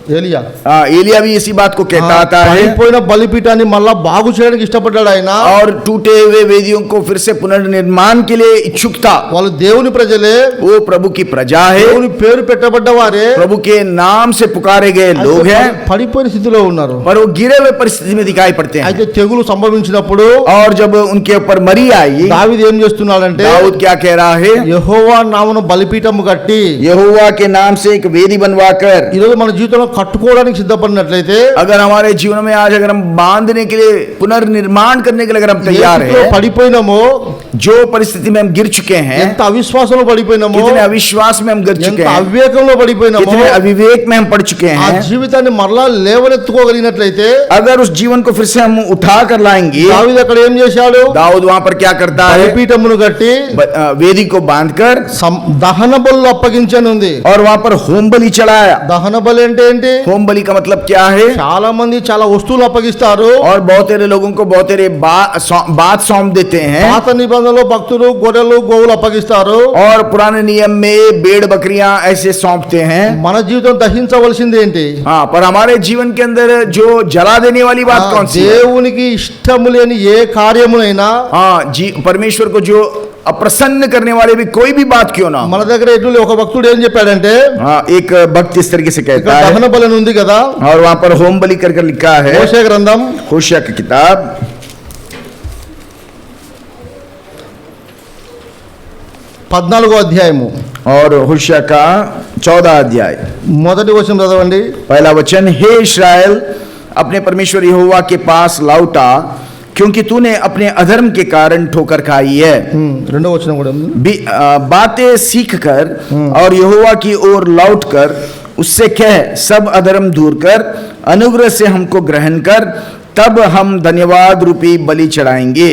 एलिया भी इसी बात को कहता आता है. పడిపోయిన బలిపీఠాన్ని మళ్ళా బాగు చేయడానికి ఇష్టపడ్డాడు ఆయన. और टूटे हुए वेदियों को फिर से पुनर्निर्माण के लिए इच्छुक था. వాళ్ళు దేవుని ప్రజలే, वो प्रभु की प्रजा है, దేవుని పేరు పెట్టబడ్డవారే, प्रभु के नाम से पुकारे गए लोग हैं, పడిపోయిన స్థితిలో ఉన్నారు. पर वो गिरे हुए परिस्थिति में दिखाई पड़ते हैं. అయితే తెగులు సంభవించినప్పుడు और जब उनके ऊपर मरी आई, దావీదు ఏం చేస్తున్నాడంటే, दाऊद क्या कह रहा है? యెహోవా నామమున బలిపీఠము కట్టి, यहोवा के नाम से एक वेदी बनवाकर, ఈరోజు మన జీవితంలో కట్టుకోవడానికి సిద్ధపడినట్లయితే, अगर हमारे जीवन में आज अगर हम बांधने के लिए पुनर्निर्माण करने के लिए अगर हम तैयार ఏసులో हैं, పడిపోయినామో, जो परिस्थिति में हम गिर चुके हैं, ఎంత అవిశ్వాసంలో పడిపోయినామో, कितने अविश्वास में हम गिर चुके ఎంత हैं, అవివేకంలో పడిపోయినామో, कितने अविवेक में हम पड़ चुके ఆ हैं, జీవితాన్ని మరలా లేవనెత్తుకోగలిగినట్లయితే, अगर उस जीवन को फिर से हम उठा कर लाएंगे, దావీదు అక్కడ ఏం చేశాడు? दाऊद वहां पर क्या करता है? బలిపీఠమును కట్టి वेदी को बांधकर దహన బలులు అప్పగించని ఉంది. और वहां पर होम बलि चढ़ाया। దహన బలి అంటే ఏంటి? होम बलि का मतलब क्या है? చాలా మంది చాలా వస్తువులు అప్పగిస్తారు. और बहुत सारे लोगों को बहुत सारे बात सौंप देते हैं, పాత నిబంధనలో భక్తులు గొర్రెలు గోవులు అప్పగిస్తారు. और पुराने नियम में भेड़ बकरियां ऐसे सौंपते हैं। మన జీవితం దహించవలసింది ఏంటి? हाँ, पर हमारे जीवन के अंदर जो जला देने वाली बात कौन सी है? దేవునికి ఇష్టము లేని ఏ కార్యమునైనా, हाँ जी, परमेश्वर को जो अप्रसन्न करने वाले भी कोई भी बात क्यों ना हो। మన దగ్గర ఎట్లు ఒక భక్తుడు ఏం చెప్పాడంటే, हाँ, एक भक्त इस तरीके से ఇక్కడ कहता है, దహన బలి ఉంది కదా, और वहां पर होम बलि कर लिखा है, మోషే గ్రంథం होशिया की किताब 14వ అధ్యాయము और होशिया का 14 अध्याय మొదటి వచనం చదవండి. पहला वचन, हे इस्राएल, अपने परमेश्वर यहोवा के पास लौटा, क्योंकि तूने अपने अधर्म के कारण ठोकर खाई है। రెండో వచనం కూడా ఉంది. बातें सीख कर और यहोवा की ओर लौट कर उससे कह, सब अधर्म दूर कर, अनुग्रह से हमको ग्रहण कर, तब हम धन्यवाद रूपी बलि चढ़ाएंगे।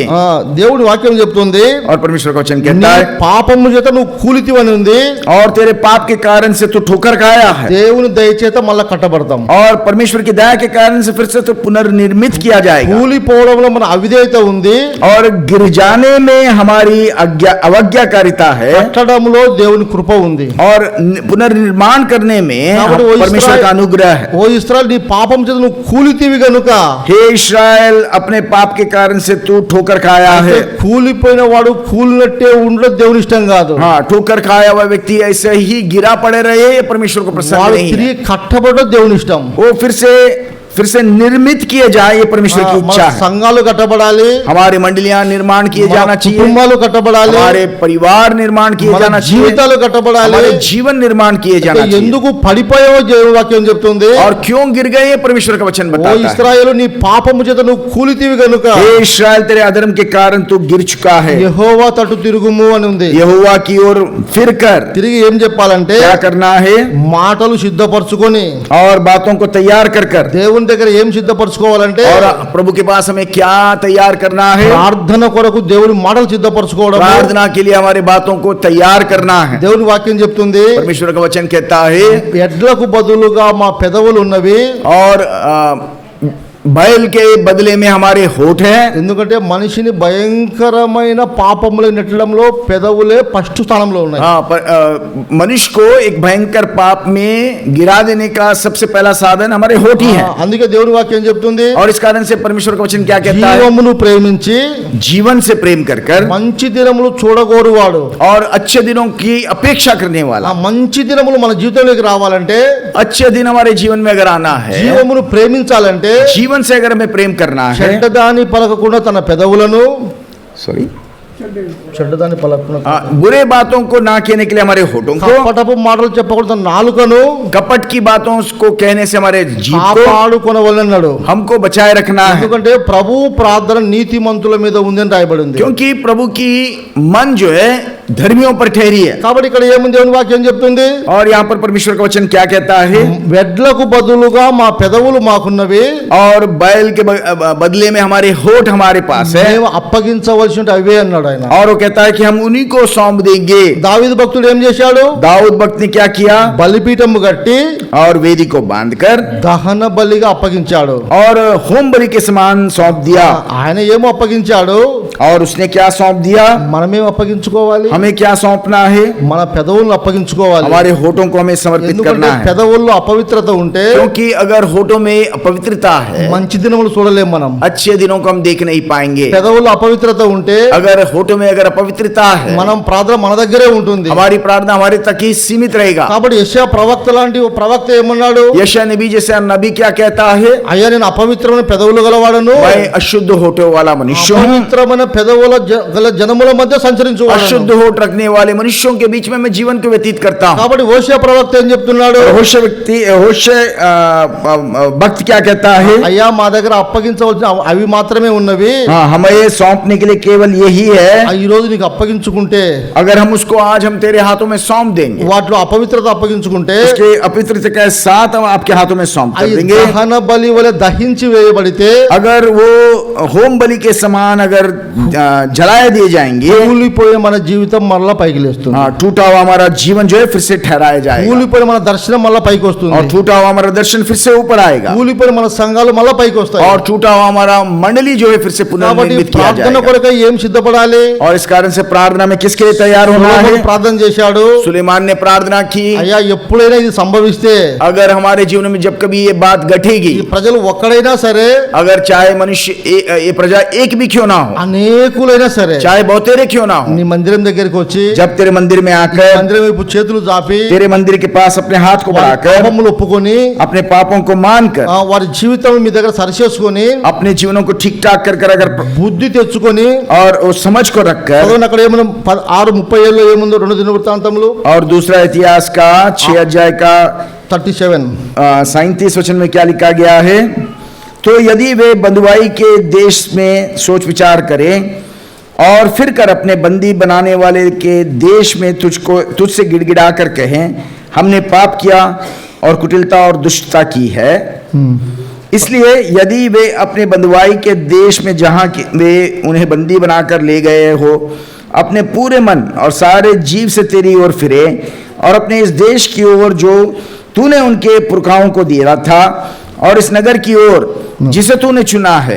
దేవుడి వాక్యం చెప్తుంది, और परमेश्वर का वचन నీ कहता है, పాపము చేత నువ్వు కూలితివని ఉంది, और तेरे पाप के कारण से तू ठोकर खाया है, దేవుని దయ చేత మళ్ళా కట్టబడతాం. और परमेश्वर की दया के कारण से फिर से तो पुनर्निर्मित किया जाएगा। కూలిపోవడంలో మన అవిధేయత ఉంది, और गिर जाने में हमारी अवज्ञाकारिता है, కట్టడంలో దేవుని కృప ఉంది. और पुनर्निर्माण करने में కాబట్టి ఓ परमेश्वर का अनुग्रह है। ఓ ఇశ్రాయేలు, నీ పాపం చేత నువ్వు కూలితివి గనుక, हे इस्राएल, अपने पाप के कारण से तू ठोकर खाया है। కూలిపోయిన వాడు కూలినట్టే ఉండడం దేవుని ఇష్టం కాదు. हाँ, ठोकर खाया हुआ व्यक्ति ऐसे ही गिरा पड़े रहे, ये परमेश्वर को पसंद వాడు नहीं है। తిరిగి కట్టబడడం దేవుని ఇష్టం. वो फिर से निर्मित किए जाए, ये परमेश्वर की మన इच्छा है। సంఘాలు కట్టబడాలి, हमारी मंडलियां निर्माण किए మన जाना चाहिए, కుటుంబాలు కట్టబడాలి, हमारे परिवार निर्माण किए మన जाना चाहिए, జీవితాలు కట్టబడాలి. हमारे जीवन निर्माण किए जाना चाहिए। ఎందుకు పడిపోయావో దేవుని వాక్యం చెప్తుంది, और क्यों गिर गए, ये परमेश्वर का वचन ఓ बताता है। ఇశ్రాయేలు, నీ పాపము చేత నువ్వు కూలితివి గనుక हे इस्राएल, तेरे अधर्म के कारण तू गिर चुका है। యెహోవా తట్టు తిరుగుము అని ఉంది. यहोवा की ओर फिर कर, తిరిగి ఏం చెప్పాలంటే, क्या करना है? మాటలు సిద్ధపరచుకొని और बातों को तैयार कर कर, దేవుని దగ్గర ఏం సిద్ధపరచుకోవాలంటే, और प्रभु के पास हमें क्या तैयार करना है? ప్రార్థన కొరకు దేవుని మాటలు సిద్ధపరచుకోవడం. प्रार्थना के लिए हमारे बातों को तैयार करना है। దేవుని వాక్యం చెప్తుంది, परमेश्वर का वचन कहता है, ఎడ్లకు బదులుగా మా పెదవులు ఉన్నవి. और बैल के बदले में हमारे होठ है। ఎందుకంటే మనిషిని భయంకరమైన పాపములు నెట్టడంలో పెదవులే ఫస్ట్ స్థానంలో ఉన్నాయి. हाँ, मनुष्य को एक भयंकर पाप में गिरा देने का सबसे पहला साधन हमारे होठ ही है। అందుకే దేవుని వాక్యం చెప్తుంది, और इस कारण से परमेश्वर का वचन क्या कहता है? జీవమును ప్రేమించి जीवन से प्रेम कर कर, మంచి దినములు చూడగోరువాడు. और अच्छे दिनों की अपेक्षा करने ఆ वाला। మంచి దినములు మన జీవితంలోకి రావాలంటే, अच्छे दिन हमारे जीवन में अगर आना है, జీవమును ప్రేమించాలంటే, जीवन से अगर हमें प्रेम करना है, చెడ్డదాని పలకకుండా తన పెదవులను, सॉरी, చెడ్డదాని పలకకుండా बुरे बातों को ना कहने के लिए हमारे होठों को, కపటపు మాటలు చెప్పకూడదు తన నాలుకను कपट की बातों को कहने से हमारे जीभ को కాపాడుకొనవలెనన్నాడు. हमको बचाए रखना है। ఎందుకంటే ప్రభు ప్రార్థన నీతిమంతుల మీద ఉందని రాయబడింది. क्योंकि प्रभु की मन जो है धर्मियों पर ठहरी है। కాబట్టి ఇక్కడ ఏముంది, దేవుని వాక్యం చెప్తుంది, और यहाँ पर परमेश्वर का वचन क्या कहता है? వెడ్లకు బదులుగా మా పెదవులు మాకున్నవి, और बैल के बदले में हमारे होठ हमारे पास है। మేము అప్పగించవలసి ఉంటే అవే అన్నాడు ఆయన. और वो कहता है कि हम उन्हीं को सौंप देंगे। దావీదు భక్తుడు ఏం చేశాడు, दाऊद भक्त ने क्या किया? బలిపీఠము కట్టి और वेदी को बांधकर దహన బలిగా అప్పగించాడు. और होम बलि के समान सौंप दिया। ఆయన ఏమో అప్పగించాడు, और उसने क्या सौंप दिया? మనమేం అప్పగించుకోవాలి, हमें क्या सौंपना है? మన పెదవులను అప్పగించుకోవాలి. हमारे होठों को हमें समर्पित ఎందుకంటే करना है। పెదవుల్లో అపవిత్రత ఉంటే क्योंकि अगर होठों में अपवित्रता है, మంచి దినములు చూడలేం మనం. अच्छे दिनों को हम देख नहीं पाएंगे। పెదవుల్లో అపవిత్రత ఉంటే अगर होठों में अगर अपवित्रता है, మనం ప్రార్థన మన దగ్గరే ఉంటుంది. हमारी प्रार्थना हमारे तक ही सीमित रहेगा। కాబట్టి యెషయా ప్రవక్త లాంటి ఓ ప్రవక్త ఏమన్నాడు, यशायाह नबी जैसे नबी क्या कहता है? అయ్యా నేను అపవిత్రమైన పెదవులు గలవాడను, मैं अशुद्ध होठों वाला मनुष्य हूँ। అపవిత్రమైన పెదవుల గల జనముల మధ్య సంచరించు अशुद्ध होठ रखने वाले मनुष्यों के बीच में मैं जीवन को व्यतीत करता हूँ। కాబట్టి హోషేయ ప్రవక్త ఏం చెప్తున్నాడు? होशे भक्त क्या कहता है? అయ్యా మా దగ్గర అప్పగించవలసిన అవి మాత్రమే ఉన్నవి, हाँ, हमें ये सौंपने के लिए केवल यही है। ఈ రోజు నీకు అప్పగించుకుంటే, अगर हम उसको आज हम तेरे हाथों में सौंप देंगे, వాటిలో అపవిత్రత అప్పగించుకుంటే, उसके अपवित्रता के साथ हम आपके हाथों में सौंप कर అవి देंगे। దహన బలి వలె దహించి వేయబడితే, अगर वो होम बलि के समान अगर जलाए दिए जाएंगे, కూలిపోయే మన జీవితం మరలా పైకి లేస్తుంది, हाँ, टूटा हुआ हमारा जीवन जो है फिर से ठहराया जाएगा, కూలిపోయిన మన దర్శనం మళ్ళా పైకి और వస్తుంది, टूटा हुआ हमारा दर्शन फिर से ऊपर आएगा, కూలిపోయిన మన సంఘాలు మళ్ళా పైకి వస్తాయి. और टूटा हुआ हमारा मंडली जो है फिर से కాబట్టి पुनर्निर्मित किया ప్రార్థన जाएगा। కొరకై ఏం సిద్ధపడాలి? और इस कारण से प्रार्थना में किसके लिए तैयार होना సొలొమోను है? ప్రార్థన చేశాడు, सुलेमान ने प्रार्थना की, అయ్యా ఎప్పుడైనా ఇది సంభవిస్తే, अगर हमारे जीवन में जब कभी ये बात घटेगी, ఈ ప్రజలు ఒక్కడైనా సరే, अगर चाहे मनुष्य ये प्रजा एक भी क्यों ना हो, అనేకులైనా సరే, चाहे बहुतेरे क्यों ना हो, నీ మందిరం దగ్గరికి వచ్చి, जब तेरे मंदिर में आकर మందిరం వైపు చేతులు చాపి, तेरे मंदिर के पास अपने हाथ को వారి बढ़ाकर పాపములు ఒప్పుకొని, अपने पापों को मानकर వారి జీవితం మీ దగ్గర సరిచేసుకొని, अपने जीवनों को ठीक ठाक कर अगर బుద్ధి తెచ్చుకొని, और उस समझ को रखकर, చదవండి అక్కడ ఏమన్నా 6:37 ఏముందో 2 దినవృత్తాంతములు और दूसरा इतिहास का 6 अध्याय का 37 37 वचन में क्या लिखा गया है? तो यदि वे बंधुआई के देश में सोच विचार करें और फिर कर अपने बंदी बनाने वाले के देश में तुझसे गिड़गिड़ा कर कहें, हमने पाप किया और कुटिलता और दुष्टता की है, इसलिए यदि वे अपने बंधुआई के देश में जहाँ वे उन्हें बंदी बनाकर ले गए हो, अपने पूरे मन और सारे जीव से तेरी ओर फिरे और अपने इस देश की ओर जो तूने उनके पुरखाओं को दिया था और इस नगर की ओर जिसे तूने चुना है।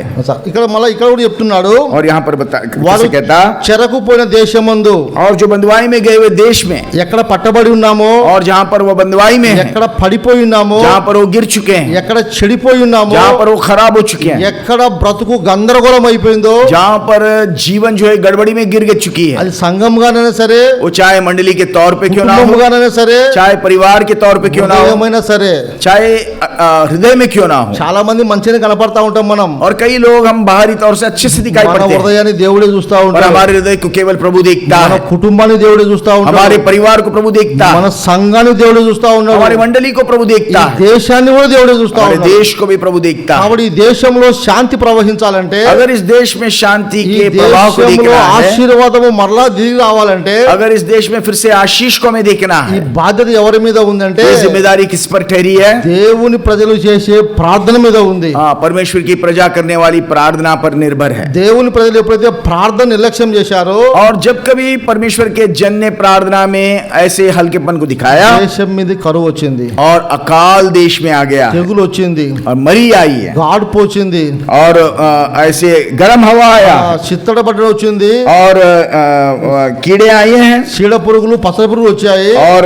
ఇక్కడ మళ్ళీ ఇక్కడ కూడా చెప్తున్నాడు, और यहाँ पर వారు कैसे कहता, చెరకు పోయిన దేశమందు, और जो बंधुआई में गए हुए देश में, ఎక్కడ పట్టబడి ఉన్నామో, और जहाँ पर वो बंधुआई में है, ఎక్కడ పడిపోయి ఉన్నామో, जहाँ पर वो गिर चुके हैं, ఎక్కడ చెడిపోయి ఉన్నామో, जहाँ पर वो खराब हो चुके हैं, ఎక్కడ బ్రతుకు గందరగోళం అయిపోయిందో, जहाँ पर जीवन जो है गड़बड़ी में गिर चुकी है, అది సంఘంగానైనా సరే, वो चाहे मंडली के तौर पे क्यों ना हो, కుటుంబంగానైనా సరే, चाहे परिवार के तौर पे क्यों ना हो, ఏమైనా సరే, चाहे हृदय में क्यों ना हो। చాలా మంది మంచిగా కనపడతా ఉంటాం మనం, और कई लोग हम बाहरी तौर से अच्छे से दिखाई మన पड़ते हैं, హృదయాన్ని దేవుడే చూస్తా और ఉంటాడు, हमारे हृदय को केवल प्रभु देखता మన है, కుటుంబాన్ని దేవుడే చూస్తా हमारे ఉంటాడు, परिवार को प्रभु देखता మన है, సంఘాన్ని దేవుడే చూస్తా ఉన్నాడు, हमारी मंडली को प्रभु ఈ देखता है, దేశాన్ని కూడా దేవుడే చూస్తా हमारे ఉన్నాడు. देश को भी प्रभु देखता है। కాబట్టి ఈ దేశంలో శాంతి ప్రవహించాలంటే, अगर इस देश में शांति ఈ के प्रभाव को దేశంలో देखना है, ఆశీర్వాదము మరలా దిగి రావాలంటే, अगर इस देश में फिर से आशीष को हमें देखना ఈ है, బాధ్యత ఎవరి మీద ఉందంటే, ये जिम्मेदारी किस पर ठहरी है? దేవుని ప్రజలు చేసే ప్రార్థన మీద ఉంది. हाँ, परमेश्वर की प्रजा करने वाली प्रार्थना पर निर्भर है। దేవుని ప్రజలు ఎప్పుడైతే ప్రార్థన నిర్లక్ష్యం చేశారో, और जब कभी परमेश्वर के जन ने प्रार्थना में ऐसे हल्केपन को दिखाया, దేశం మీద కరువు వచ్చింది, और अकाल देश में आ गया, తెగులు వచ్చింది, और मरी आई है, గాడుపు వచ్చింది, और ऐसे गर्म हवा आया, చిత్తడబడ్డ వచ్చింది, और कीड़े आए हैं, చీడ పురుగులు పసర పురుగులు వచ్చాయి, और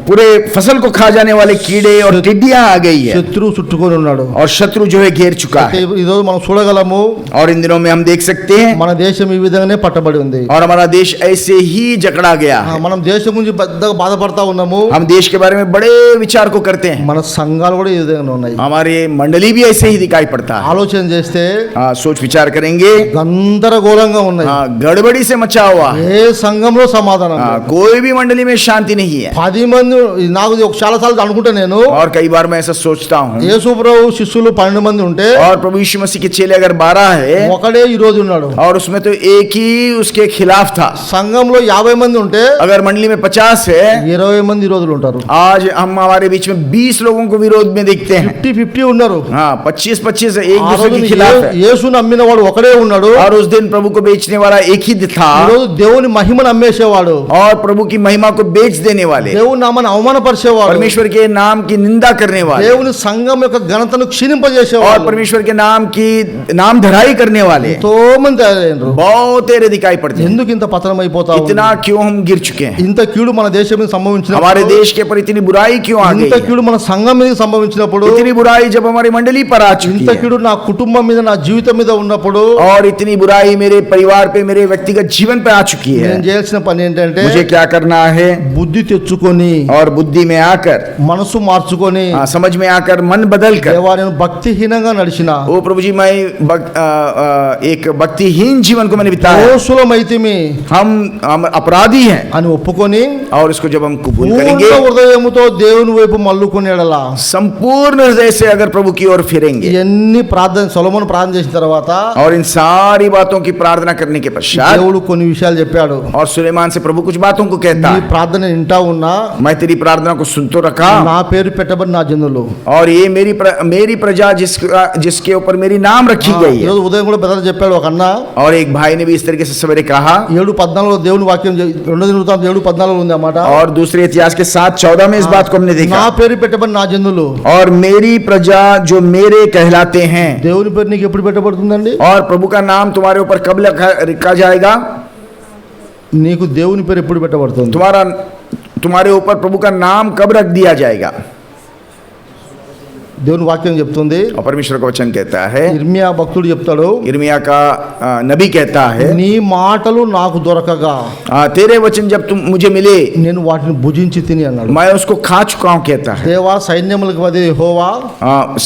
पूरे फसल को खा जाने वाले कीड़े और टिड्डियां आ गई है, శత్రువు చుట్టుకొని ఉన్నాడు. और शत्रु जो है घेर चुका है। ఈరోజు మనం చూడగలము, और इन दिनों में हम देख सकते हैं, మన దేశం ఈ విధంగానే పట్టబడి ఉంది. और हमारा देश ऐसे ही जकड़ा गया है। మనం దేశం గురించి పెద్దగా బాధపడతా ఉన్నాము, हम देश के बारे में बड़े विचार को करते हैं, మన సంఘాలు కూడా ఈ విధంగా ఉన్నాయి. हमारे मंडली भी ऐसे ही दिखाई पड़ता है। ఆలోచన చేస్తే हाँ, सोच विचार करेंगे, గందరగోళంగా ఉన్నాయి. हाँ, गड़बड़ी से मचा हुआ है। ఏ సంఘంలో సమాధానం हाँ, లేదు. कोई भी मंडली में शांति नहीं है। 10 మంది, నాకు చాలా సార్లు అనుకుంటా నేను, और कई बार मैं ऐसा सोचता हूँ, యేసు ప్రభు శిష్యులు 12 మంది ఉంటే, और प्रभु यीशु मसीह के चेले अगर 12 है, ఒకడే ఈ రోజు ఉన్నాడు. और उसमें तो एक ही उसके खिलाफ था। సంఘంలో 50 మంది ఉంటే, अगर मंडली में 50 है, 20 మంది ఈ రోజులు ఉంటారు. आज हम हमारे बीच में 20 लोगों को विरोध में देखते हैं। 50-50 ఉన్నారు. हाँ, 25-25 एक ఆ दूसरे రోజు के खिलाफ है। యేసు నమ్మిన వాడు ఒకడే ఉన్నాడు. और उस दिन प्रभु को बेचने वाला एक ही था, ఈ రోజు దేవుని మహిమను అమ్మేసేవాడు, और प्रभु की महिमा को बेच देने वाले, దేవుని నామాన్ని అవమానపరిచేవాడు, परमेश्वर के नाम की निंदा करने वाले, దేవుని సంఘం యొక్క ఘనతను और క్షీణింపజేసేవాడు, परमेश्वर के नाम की नाम धराई करने वाले ఎంతో మంది తయారైనరు. बहुत तेरे दिखाई पड़ते हैं। ఎందుకు ఇంత పతనం అయిపోతా ఉంది? इतना क्यों हम गिर चुके हैं? ఇంత కీడు మన దేశం మీద సంభవించినప్పుడు, हमारे देश के पर इतनी बुराई क्यों आ गई ఇంత है? కీడు మన సంఘం మీద సంభవించినప్పుడు, इतनी बुराई जब हमारी मंडली पर आ चुकी ఇంత है, కీడు నా కుటుంబం మీద, నా జీవితం మీద ఉన్నప్పుడు, और इतनी बुराई मेरे परिवार पे, मेरे व्यक्तिगत जीवन पे आ चुकी है, నేను చేయాల్సిన పని ఏంటంటే, मुझे क्या करना है? బుద్ధి తెచ్చుకొని, और बुद्धि में आकर, మనసు మార్చుకొని, समझ में आकर, मन बदल कर, దేవా నేను భక్తి భక్తిహీనంగా నడిచిన ओ प्रभु जी मैं एक भक्तिहीन जीवन को मैंने बिताया, దోషులమైతిమి हम अपराधी हैं, అని ఒప్పుకొని और इसको जब हम कबूल పూర్ణ करेंगे హృదయముతో దేవుని వైపు మల్లుకొని ఎడలా संपूर्ण हृदय से अगर प्रभु की ओर फिरेंगे ఇవన్నీ ప్రార్థన సొలొమోను ప్రార్థన చేసిన తర్వాత और इन सारी बातों की प्रार्थना करने के पश्चात దేవుడు కొన్ని విషయాలు చెప్పాడు. और सुलेमान से प्रभु कुछ बातों को कहता నీ है, ప్రార్థన వింటా ఉన్నా मैं तेरी प्रार्थना को सुन तो रखा, నా పేరు పెట్టబడి నా జనులు. और ये मेरी प्रजा जिसके ऊपर मेरी नाम रखी गई है. ఈరోజు ఉదయం కూడా బ్రదర్ చెప్పాడు ఒక అన్న और एक भाई ने भी इस तरीके से सवेरे कहा, 7:14 దేవుని వాక్యం 2 దినవృత్తాంతం 7:14 ఉంది అన్నమాట. और दूसरे इतिहास के 7:14 में इस बात को हमने నా देखा, పేరు పెట్టబడి నా జనులు. और मेरी प्रजा जो मेरे कहलाते हैं. దేవుని పేరు నీకు ఎప్పుడు పెట్టబడుతుందండి? और प्रभु का नाम तुम्हारे ऊपर कब लिखा जाएगा? నీకు దేవుని పేరు ఎప్పుడు పెట్టబడుతుంది? तुम्हारे ऊपर प्रभु का नाम कब रख दिया जाएगा? దేవుని వాక్యం చెప్తుంది. और परमेश्वर का वचन कहता है, ఇర్మియా భక్తుడు చెప్తాడు, इर्मिया का नबी कहता है, నీ మాటలు నాకు దొరకగా तेरे वचन जब तुम मुझे मिले నేను వాటిని భుజించి తిని అన్నాడు. मैं उसको खा चुका हूं कहता है. దేవా సైన్యములకు అదే యెహోవా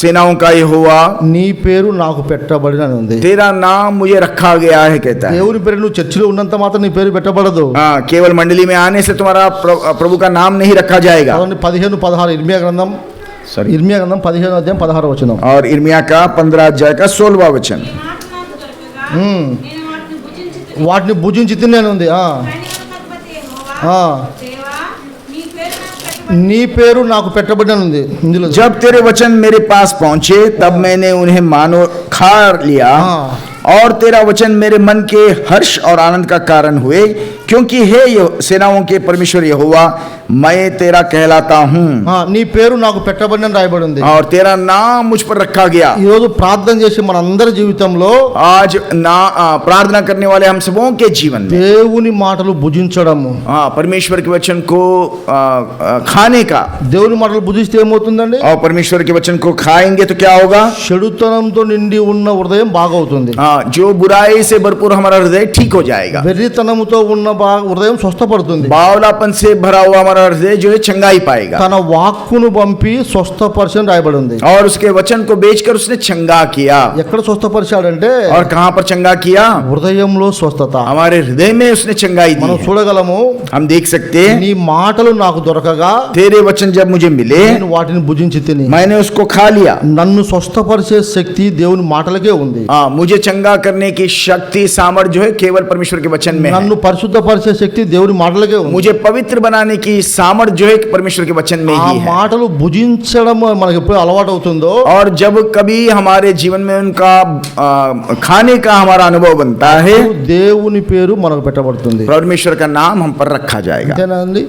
सेनाओं का यहोवा నీ పేరు నాకు పెట్టబడిన అని ఉంది. तेरा नाम मुझे रखा गया है कहता है. దేవుని పేరు నువ్వు చర్చిలో ఉన్నంత మాత్రం నీ పేరు పెట్టబడదు. केवल मंडली में आने से तुम्हारा प्रभु का नाम नहीं रखा जाएगा. 15-16 ఇర్మియా గ్రంథం 15 అధ్యాయం 16 వచనం. और इर्मिया का 15 अध्याय का 16वां वचन, వాటిని భుజించి తిని అని ఉంది. నీ పేరు నాకు పెట్టబడిన ఉంది ఇందులో. जब तेरे वचन मेरे पास पहुंचे तब मैंने उन्हें मानो खा लिया, और तेरा वचन मेरे मन के हर्ष और आनंद का कारण हुए, क्योंकि हे सेनाओं के परमेश्वर यहोवा मैं तेरा कहलाता हूँ. నీ పేరు నాకు పెట్టబడిన రాయబడి ఉంది. और तेरा नाम मुझ पर रखा गया. ఈ రోజు ప్రార్థన చేసి మనందరి జీవితంలో आज प्रार्थना करने वाले हम सबों के जीवन में దేవుని మాటలు భుజించడము, परमेश्वर के वचन को खाने का. దేవుని మాటలు భుజిస్తే ఏమవుతుందండి? और परमेश्वर के वचन को खाएंगे तो क्या होगा? చెడుతనంతో నిండి ఉన్న హృదయం బాగవుతుంది. जो बुराई से भरपूर हमारा हृदय ठीक हो जाएगा. వెర్రితనముతో ఉన్న హృదయం స్వస్థపడుతుంది. बावलापन से भरा हुआ हमारा हृदय जो है चंगाई पाएगा. తన వాక్కును పంపి స్వస్థపరిచని రాయబడి ఉంది. और उसके वचन को बेचकर उसने चंगा किया. ఎక్కడ స్వస్థపరిచాడంటే और कहां पर चंगा किया? హృదయంలో స్వస్థత. हमारे हृदय में उसने चंगाई दी మనం है. చూడగలము. हम देख सकते हैं, నీ మాటలు నాకు దొరకగా तेरे वचन जब मुझे मिले నేను వాటిని భుజించి తిని. मैंने उसको खा लिया. నన్ను స్వస్థపరిచే శక్తి దేవుని మాటలకే ఉంది. मुझे चंगा करने की शक्ति सामर्थ्य जो है केवल परमेश्वर के वचन में है. నన్ను పరిశుద్ధపరిచే శక్తి దేవుని మాటలకే ఉంది. मुझे पवित्र बनाने की सामर्थ्य जो है परमेश्वर के वचन में ఆ ही है. మాటలు భుజించడం మనకి ఎప్పుడు అలవాటు అవుతుందో, और जब कभी हमारे जीवन में उनका खाने का हमारा अनुभव बनता है, దేవుని పేరు మనకు పెట్టబడుతుంది. परमेश्वर का नाम हम पर रखा जाएगा. అంతేనా అండి?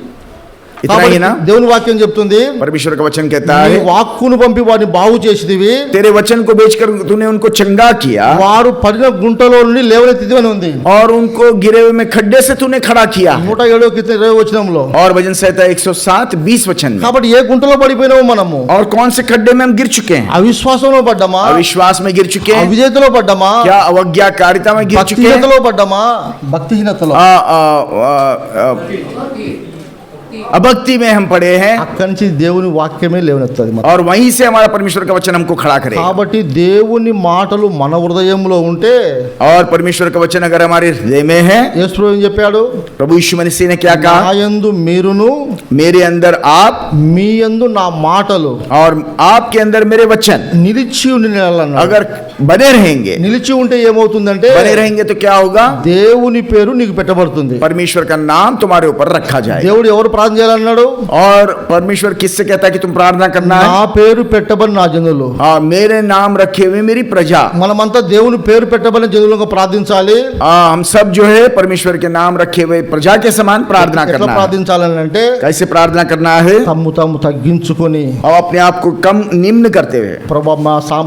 इतना ही ना? దేవుని వాక్యం చెప్తుంది, परमेश्वर का वचन कहता నీ है, వాక్కును పంపి వాడిని బాగు చేసిదివి, तेरे वचन को बेचकर तूने उनको चंगा किया, వారు పడిన గుంటలో నుండి లేవనెత్తిదివి అని ఉంది. और उनको गिरे हुए में खड्डे से तूने खड़ा किया. 107 वचనంలో. और भजन संहिता 107:20 वचन में. కాబట్టి ఏ గుంటలో పడిపోయినామో మనము? और कौन से खड्डे में हम गिर चुके हैं? అవిశ్వాసంలో పడ్డామా? अविश्वास में गिर चुके हैं? అవిధేయతలో పడ్డామా? क्या अवज्ञाकारिता में गिर चुके हैं? భక్తిహీనతలో పడ్డామా? భక్తిహీనతలో. अभक्ति में हम पड़े हैं, అక్కడి నుంచి దేవుని వాక్యమే లేవనెత్తది మనకు. और वहीं से हमारा परमेश्वर का वचन हमको खड़ा करे. కాబట్టి దేవుని మాటలు మన హృదయంలో ఉంటే, और परमेश्वर का वचन अगर हमारे हृदय में है, యేసు ప్రభువు ఏం చెప్పాడు? प्रभु यीशु मसीह ने क्या कहा? నాయందు మీరును मेरे अंदर आप మీ యందు నా మాటలు और आपके अंदर मेरे वचन నిలిచి ఉండినట్లన్నాడు. अगर बने रहेंगे, నిలిచి ఉంటే ఏమవుతుందంటే बने रहेंगे तो क्या होगा? దేవుని పేరు నీకు పెట్టబడుతుంది. परमेश्वर का नाम तुम्हारे ऊपर रखा जाएगा. దేవుడు ఎవరు ప్రార్థన చేయాలన్నాడు? और परमेश्वर किससे कहता है कि तुम प्रार्थना करना నా है? పేరు పెట్టబడిన నా జనులు. हाँ, मेरे नाम रखे हुए मेरी प्रजा. మనమంతా దేవుని పేరు పెట్టబడిన జనులుగా ప్రార్థించాలి. हम सब जो है परमेश्वर के नाम रखे हुए प्रजा के समान प्रार्थना ఎట్లా करना है. ప్రార్థించాలని అంటే, कैसे प्रार्थना करना है? తమ్ము తగ్గించుకొని, और अपने आप को कम निम्न करते हुए, ప్రభా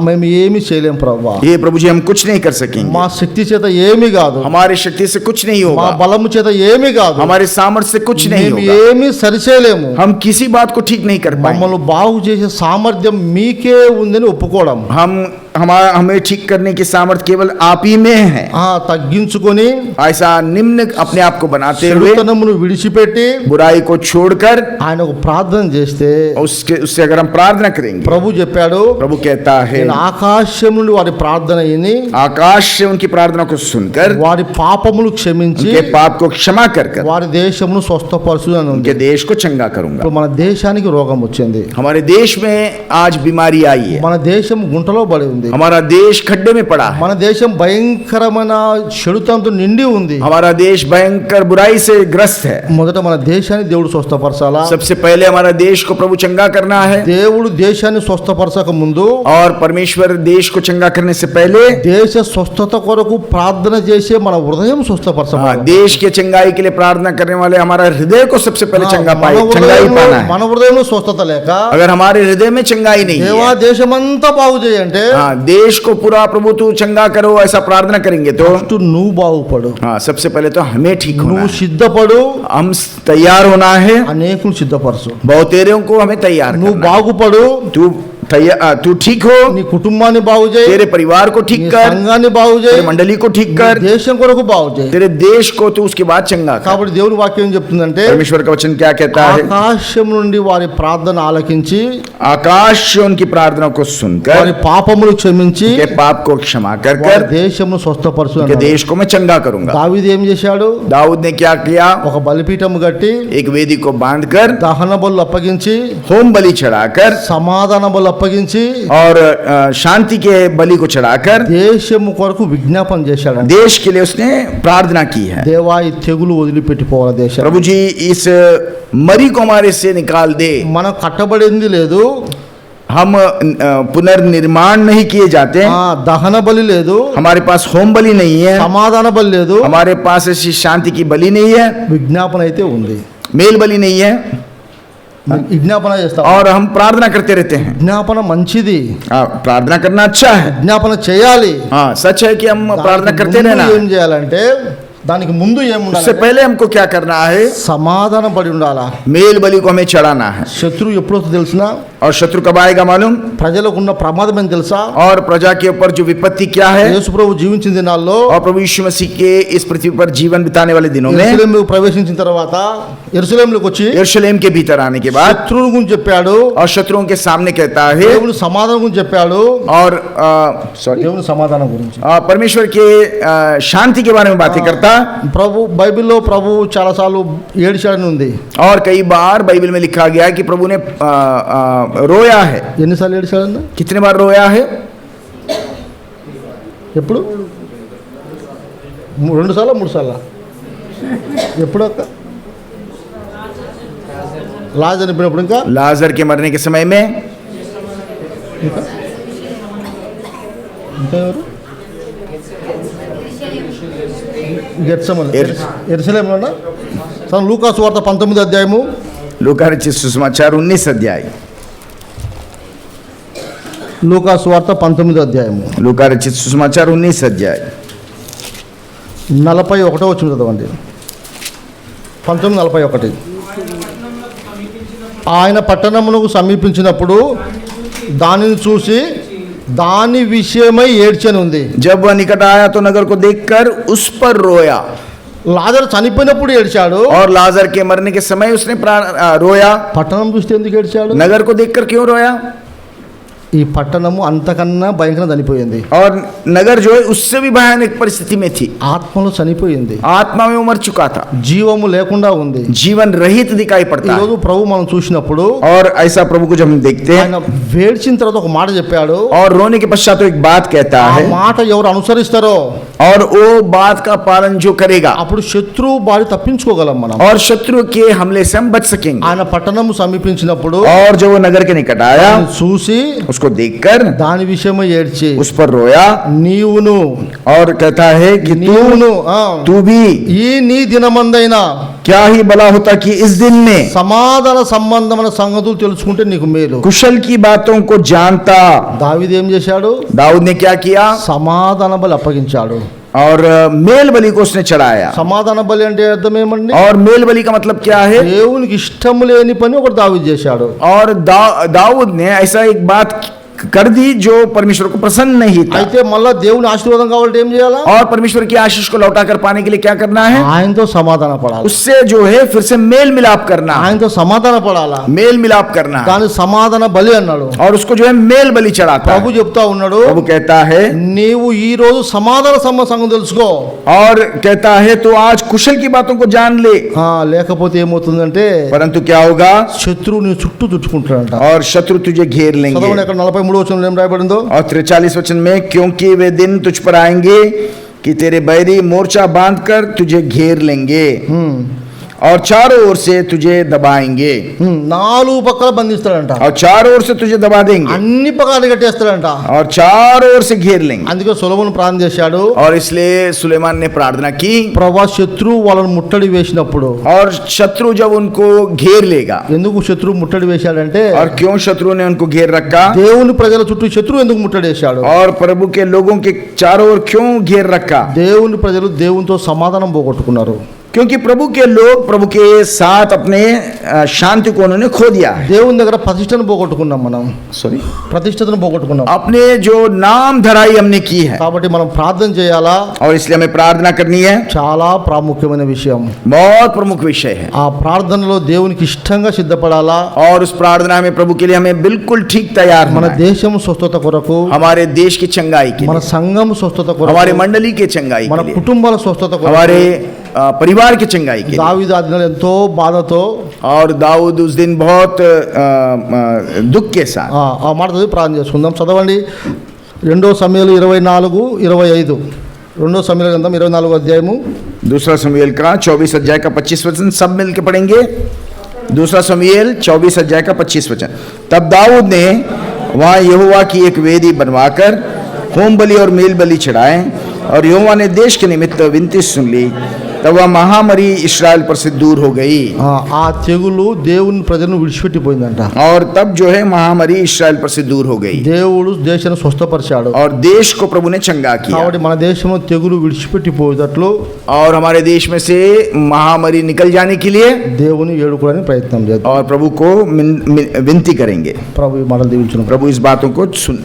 మేము ఏమి చేయలేం ప్రభా, ये प्रभु जी हम कुछ नहीं कर सकेंगे, మా శక్తి చేత ఏమీ కాదు, हमारी शक्ति से कुछ नहीं మా होगा, బలము చేత ఏమీ కాదు, हमारे सामर्थ्य से कुछ नहीं మేము होगा, ఏమీ సరిచేయలేము, हम किसी बात को ठीक नहीं कर पाएंगे. మమ్మల్ని బాగు చేసే సామర్థ్యం మీకే ఉందని ఒప్పుకోవడం. हम हमें ठीक करने की सामर्थ्य केवल आप ही में है। తగ్గించుకొని ऐसा निम्न अपने आप को बनाते हुए చెడుతనమును విడిచిపెట్టి बुराई को छोड़कर ఆయన ఒక ప్రార్థన చేస్తే उससे अगर हम प्रार्थना करेंगे, ప్రభు చెప్పాడు, प्रभु कहता है నేను ఆకాశం నుండి వారి ప్రార్థన విని आकाश से उनकी प्रार्थना को सुनकर వారి పాపములు క్షమించి उनके पाप को क्षमा कर कर వారి దేశమును స్వస్థపరచును. उनके देश को चंगा करूंगा। ఇప్పుడు మన దేశానికి రోగం వచ్చింది. हमारे देश में आज बीमारी आई है, మన దేశం గుంటలో పడి ఉంది. हमारा देश खड्डे में पड़ा है, మన దేశం భయంకరమైన చెడుతనంతో నిండి ఉంది. हमारा देश भयंकर बुराई से ग्रस्त है। మొదట మన దేశాన్ని దేవుడు స్వస్థపరచాలా. सबसे पहले हमारा देश को प्रभु चंगा करना है, దేవుడు దేశాన్ని స్వస్థపరచక ముందు और परमेश्वर देश को चंगा करने से पहले దేశ స్వస్థత కొరకు ప్రార్థన చేసే మన హృదయం స్వస్థపరచాలి. देश के चंगाई के लिए प्रार्थना करने वाले हमारा हृदय को सबसे पहले चंगाई पाना है। మన హృదయంలో స్వస్థత లేక अगर हमारे हृदय में चंगाई नहीं దేవా है, దేశమంతా బాగు చేయంటే देश को पूरा प्रभु तू चंगा करो ऐसा प्रार्थना करेंगे तो ఫస్ట్ నువ్వు బాగుపడు, सबसे पहले तो हमें ठीक होना నువ్వు है, సిద్ధపడు, हम तैयार होना है, అనేకులు సిద్ధపరచు. बहुतेरों को हमें तैयार నువ్వు करना है। బాగుపడు, तू ठीक हो, నీ కుటుంబాన్ని బాగు చేయి, तेरे परिवार को నీ ठीक कर, సంఘాన్ని బాగు చేయి, तेरे मंडली को ठीक నీ कर, దేశం కొరకు బాగు చేయి. तेरे देश को तू उसके बाद चंगा कर। కాబట్టి దేవుని వాక్యం చెప్తుందంటే परमेश्वर का वचन क्या कहता है? ఆకాశం నుండి వారి ప్రార్థన ఆలకించి आकाश से उनकी प्रार्थना को వారి सुनकर పాపములు క్షమించి उनके पाप को क्षमा कर వారి कर దేశమును స్వస్థపరచు उनके అన్నాడు. देश को मैं चंगा करूंगा। దావీదు ఏం చేశాడు? दाऊद ने क्या किया? ఒక బలిపీఠము కట్టి एक वेदी को बांधकर దహన బలులు అప్పగించి होम बलि चढ़ाकर సమాధాన బలు అప్పగించి और शांति के बलि को चढ़ाकर దేశము కొరకు విజ్ఞాపన చేశాడు. देश के लिए उसने प्रार्थना की है। దేవా ఈ తెగులు వదిలిపెట్టిపోవాలి దేశం. प्रभु जी इस मरी को हमारे से निकाल दे। మనం కట్టబడింది లేదు, हम पुनर्निर्माण नहीं किए जाते, దహన బలి లేదు, हमारे पास होम बलि नहीं है, సమాధాన బలి లేదు, हमारे पास ऐसी शांति की बलि नहीं है, విజ్ఞాపన అయితే ఉంది. मेल बलि नहीं है, విజ్ఞాపన చేస్తాం. और हम प्रार्थना करते रहते हैं। విజ్ఞాపన మంచిది, प्रार्थना करना अच्छा है, విజ్ఞాపన చేయాలి. हाँ सच है कि हम प्रार्थना దానికి करते ముందు रहना। ఏం చేయాలంటే దానికి ముందు उससे ఏముండాలి? पहले हमको क्या करना है? సమాధాన పడి ఉండాలా. मेल बलि को हमें चढ़ाना है। శత్రువు ఎప్పుడు వస్తుందో తెలిసినా, और शत्रु कब आएगा मालूम? ప్రజలకు ఉన్న ప్రమాదం ఏం తెలుసా? और प्रजा के ऊपर जो विपत्ति क्या है? యేసు ప్రభు జీవించిన దినాల్లో और प्रभु यीशु मसीह के इस पृथ्वी पर जीवन बिताने वाले दिनों में యెరూషలేముకు ప్రవేశించిన తర్వాత యెరూషలేములోకి వచ్చి यरूशलेम के भीतर आने के बाद శత్రువుల గురించి చెప్పాడు, और शत्रुओं के सामने कहता है, దేవుని సమాధానం గురించి చెప్పాడు. और सॉरी దేవుని సమాధానం గురించి परमेश्वर के शांति के बारे में बातें करता। ప్రభు బైబిల్లో ప్రభు చాలాసార్లు ఏడ్చాడని ఉంది. और कई बार बाइबल में लिखा गया है कि प्रभु ने रोया है। ఎన్నిసార్లు ఏడ్చాడన్న? कितने बार रोया है? ఎప్పుడు? 2 సార్లు 3 సార్లు? ఎప్పుడు అక్క? లాజర్ చనిపోయినప్పుడు, ఇంకా लाजर के मरने के समय में, ఇంకా ఇంకా ఎవరు? గెత్సెమనే. యెరూషలేములోనా? లూకాసు వార్త 19 అధ్యాయము, लूका रचित सुसमाचार 19 अध्याय, లూకాసు వార్త 19 అధ్యాయము लूका रचित सुसमाचार 19 अध्याय 41 వచ్చిన చదవండి. 19:41. ఆయన పట్టణమునకు సమీపించినప్పుడు దానిని చూసి దాని విషయమై ఏడ్చని ఉంది. जब वह निकट आया तो नगर को देखकर उस पर रोया। లాజరు చనిపోయినప్పుడు ఏడ్చాడు. और लाजर के मरने के समय उसने रोया। పట్టణం చూస్తే ఎందుకు ఏడ్చాడు? नगर को देखकर क्यों रोया? ఈ పట్టణము అంతకన్నా భయంకరంగా చనిపోయింది. और नगर जो है उससे भी भयानक परिस्थिति में थी, ఆత్మలో చనిపోయింది, आत्मा में मर चुका था, జీవము లేకుండా ఉంది. जीवन रहित दिखाई पड़ता है। ఈరోజు ప్రభు మనం చూసినప్పుడు और ऐसा प्रभु को जब हम देखते हैं, ఆయన వేడ్చిన తర్వాత ఒక మాట చెప్పాడు. और रोने के पश्चात तो एक बात कहता ఆ है, మాట ఎవరు అనుసరిస్తారో और वो बात का पालन जो करेगा, అప్పుడు శత్రువు బారి తప్పించుకోగలం మనం. और शत्रु के हमले से हम बच सकेंगे। ఆయన పట్టణము సమీపించినప్పుడు और जब वो नगर के निकट आया, చూసి उसको देखकर దాని విషయమై ఏడ్చి उस पर रोया, నీవును और कहता है कि నీవును तू भी ఈ నీ దినమందైనా क्या ही भला होता कि इस दिन में సమాధాన సంబంధమైన సంగతులు తెలుసుకుంటే నీకు మేలు. कुशल की बातों को जानता। దావీదు ఏం చేశాడు? दाऊद ने क्या किया? సమాధాన బలి అప్పగించాడు. और मेल बलि को उसने चढ़ाया। సమాధాన బలి అంటే అర్థం ఏమండి? और मेल बलि का मतलब क्या है? దేవునికి ఇష్టం లేని పని ఒకటి దావీదు చేశాడు. और दाऊद ने ऐसा एक बात कर दी जो परमेश्वर को प्रसन्न नहीं था। అయితే మళ్ళా దేవుని ఆశీర్వాదం కావాలంటే ఏం చేయాలా? और परमेश्वर की आशीष को लौटा कर पाने के लिए क्या करना है? ఆయనతో సమాధాన పడాలి, उससे जो है फिर से मेल मिलाप करना, ఆయనతో సమాధాన పడాలా, मेल मिलाप करना है। దాని సమాధాన బలి అన్నాడు. और उसको जो है मेल बलि चढ़ाता ప్రభు है। చెప్తా ఉన్నాడు, प्रभु कहता है, నీవు ఈ రోజు సమాధాన సంగతి తెలుసుకో, और कहता है तो आज कुशल की बातों को जान ले, లేకపోతే ఏమవుతుందంటే परंतु क्या होगा? శత్రువు నీ చుట్టూ చుట్టుకుంటాడంట. और शत्रु तुझे घेर लेंगे। చదవండి అక్కడ 43 వచనంలో ఏం రాయబడిందో. और 43 वचन में, क्योंकि वे दिन तुझ पर आएंगे कि तेरे बैरी मोर्चा बांधकर तुझे घेर लेंगे और चारों ओर से तुझे दबाएंगे। 4 పక్కల బంధిస్తాడంట, और चारों ओर से तुझे दबा देंगे అన్ని పక్కలు కట్టేస్తాడంట. और चारों ओर से घेर लेंगे। అందుకే సొలొమోను ప్రార్థన చేశాడు, और इसलिए सुलेमान ने प्रार्थना की, ప్రభా శత్రువు వాళ్ళని ముట్టడి వేసినప్పుడు. और शत्रु जब उनको घेर लेगा, ఎందుకు శత్రువు ముట్టడి వేశాడంటే, और क्यों शत्रु ने उनको घेर रखा? దేవుని ప్రజల చుట్టూ శత్రువు ఎందుకు ముట్టడి వేశాడు? और प्रभु के लोगों के चारों ओर क्यों घेर रखा? దేవుని ప్రజలు దేవునితో సమాధానం పోగొట్టుకున్నారు. क्योंकि प्रभु के लोग प्रभु के साथ अपने शांति को उन्होंने खो दिया है। దేవుని దగ్గర ప్రతిష్టను పోగొట్టుకున్నాం, మనం सॉरी, ప్రతిష్టను పోగొట్టుకున్నాం. अपने जो नाम धराई हमने की है, కాబట్టి మనం ప్రార్థన చేయాలా, और इसलिए हमें प्रार्थना करनी है। చాలా ప్రాముఖ్యమైన విషయం. बहुत प्रमुख विषय है। ఆ ప్రార్థనలో దేవునికి ఇష్టంగా సిద్ధపడాలా. और उस प्रार्थना में प्रभु के लिए हमें बिल्कुल ठीक तैयार మన होना है। దేశం స్వస్థత కొరకు, हमारे देश की चंगाई के మన लिए, సంఘం స్వస్థత हमारे కొరకు, मंडली के चंगाई మన के लिए, కుటుంబాల స్వస్థత కొరకు, हमारे परिवार की चंगाई के लिए। దావీదు ఆ దినాలు ఎంతో బాధతో और दाऊद उस दिन बहुत दुख के साथ, ఆ మాట చదివి ప్రార్థన చేసుకుందాం. చదవండి 2 సమూయేలు 24-25. 2 సమూయేలు గ్రంథం 24 అధ్యాయము. दूसरा समूएल का 24 अध्याय का 25 वचन सब मिलकर पढ़ेंगे। दूसरा समूएल 24 अध्याय का 25 वचन। तब दाऊद ने वहाँ यहोवा की एक वेदी बनवाकर होम बलि और मेल बलि चढ़ाए, और यहोवा ने देश के निमित्त विनती सुन ली। तब वह महामारी इस्राएल पर से दूर हो गई। ఆ తెగులు దేవుని ప్రజలను విడిచిపెట్టిపోయిందంట. और तब जो है महामारी इस्राएल पर से दूर हो गई, దేవుడు దేశాన్ని స్వస్థపరిచాడు. और देश को प्रभु ने चंगा किया। కాబట్టి మన దేశంలో తెగులు విడిచిపెట్టిపోయేటట్లు और हमारे देश में से महामारी निकल जाने के लिए దేవుని వేడుకోవడానికి ప్రయత్నం చేద్దాం. और प्रभु को विनती करेंगे। ప్రభు ఈ మాటలు దీవించును. प्रभु इस बातों को सुन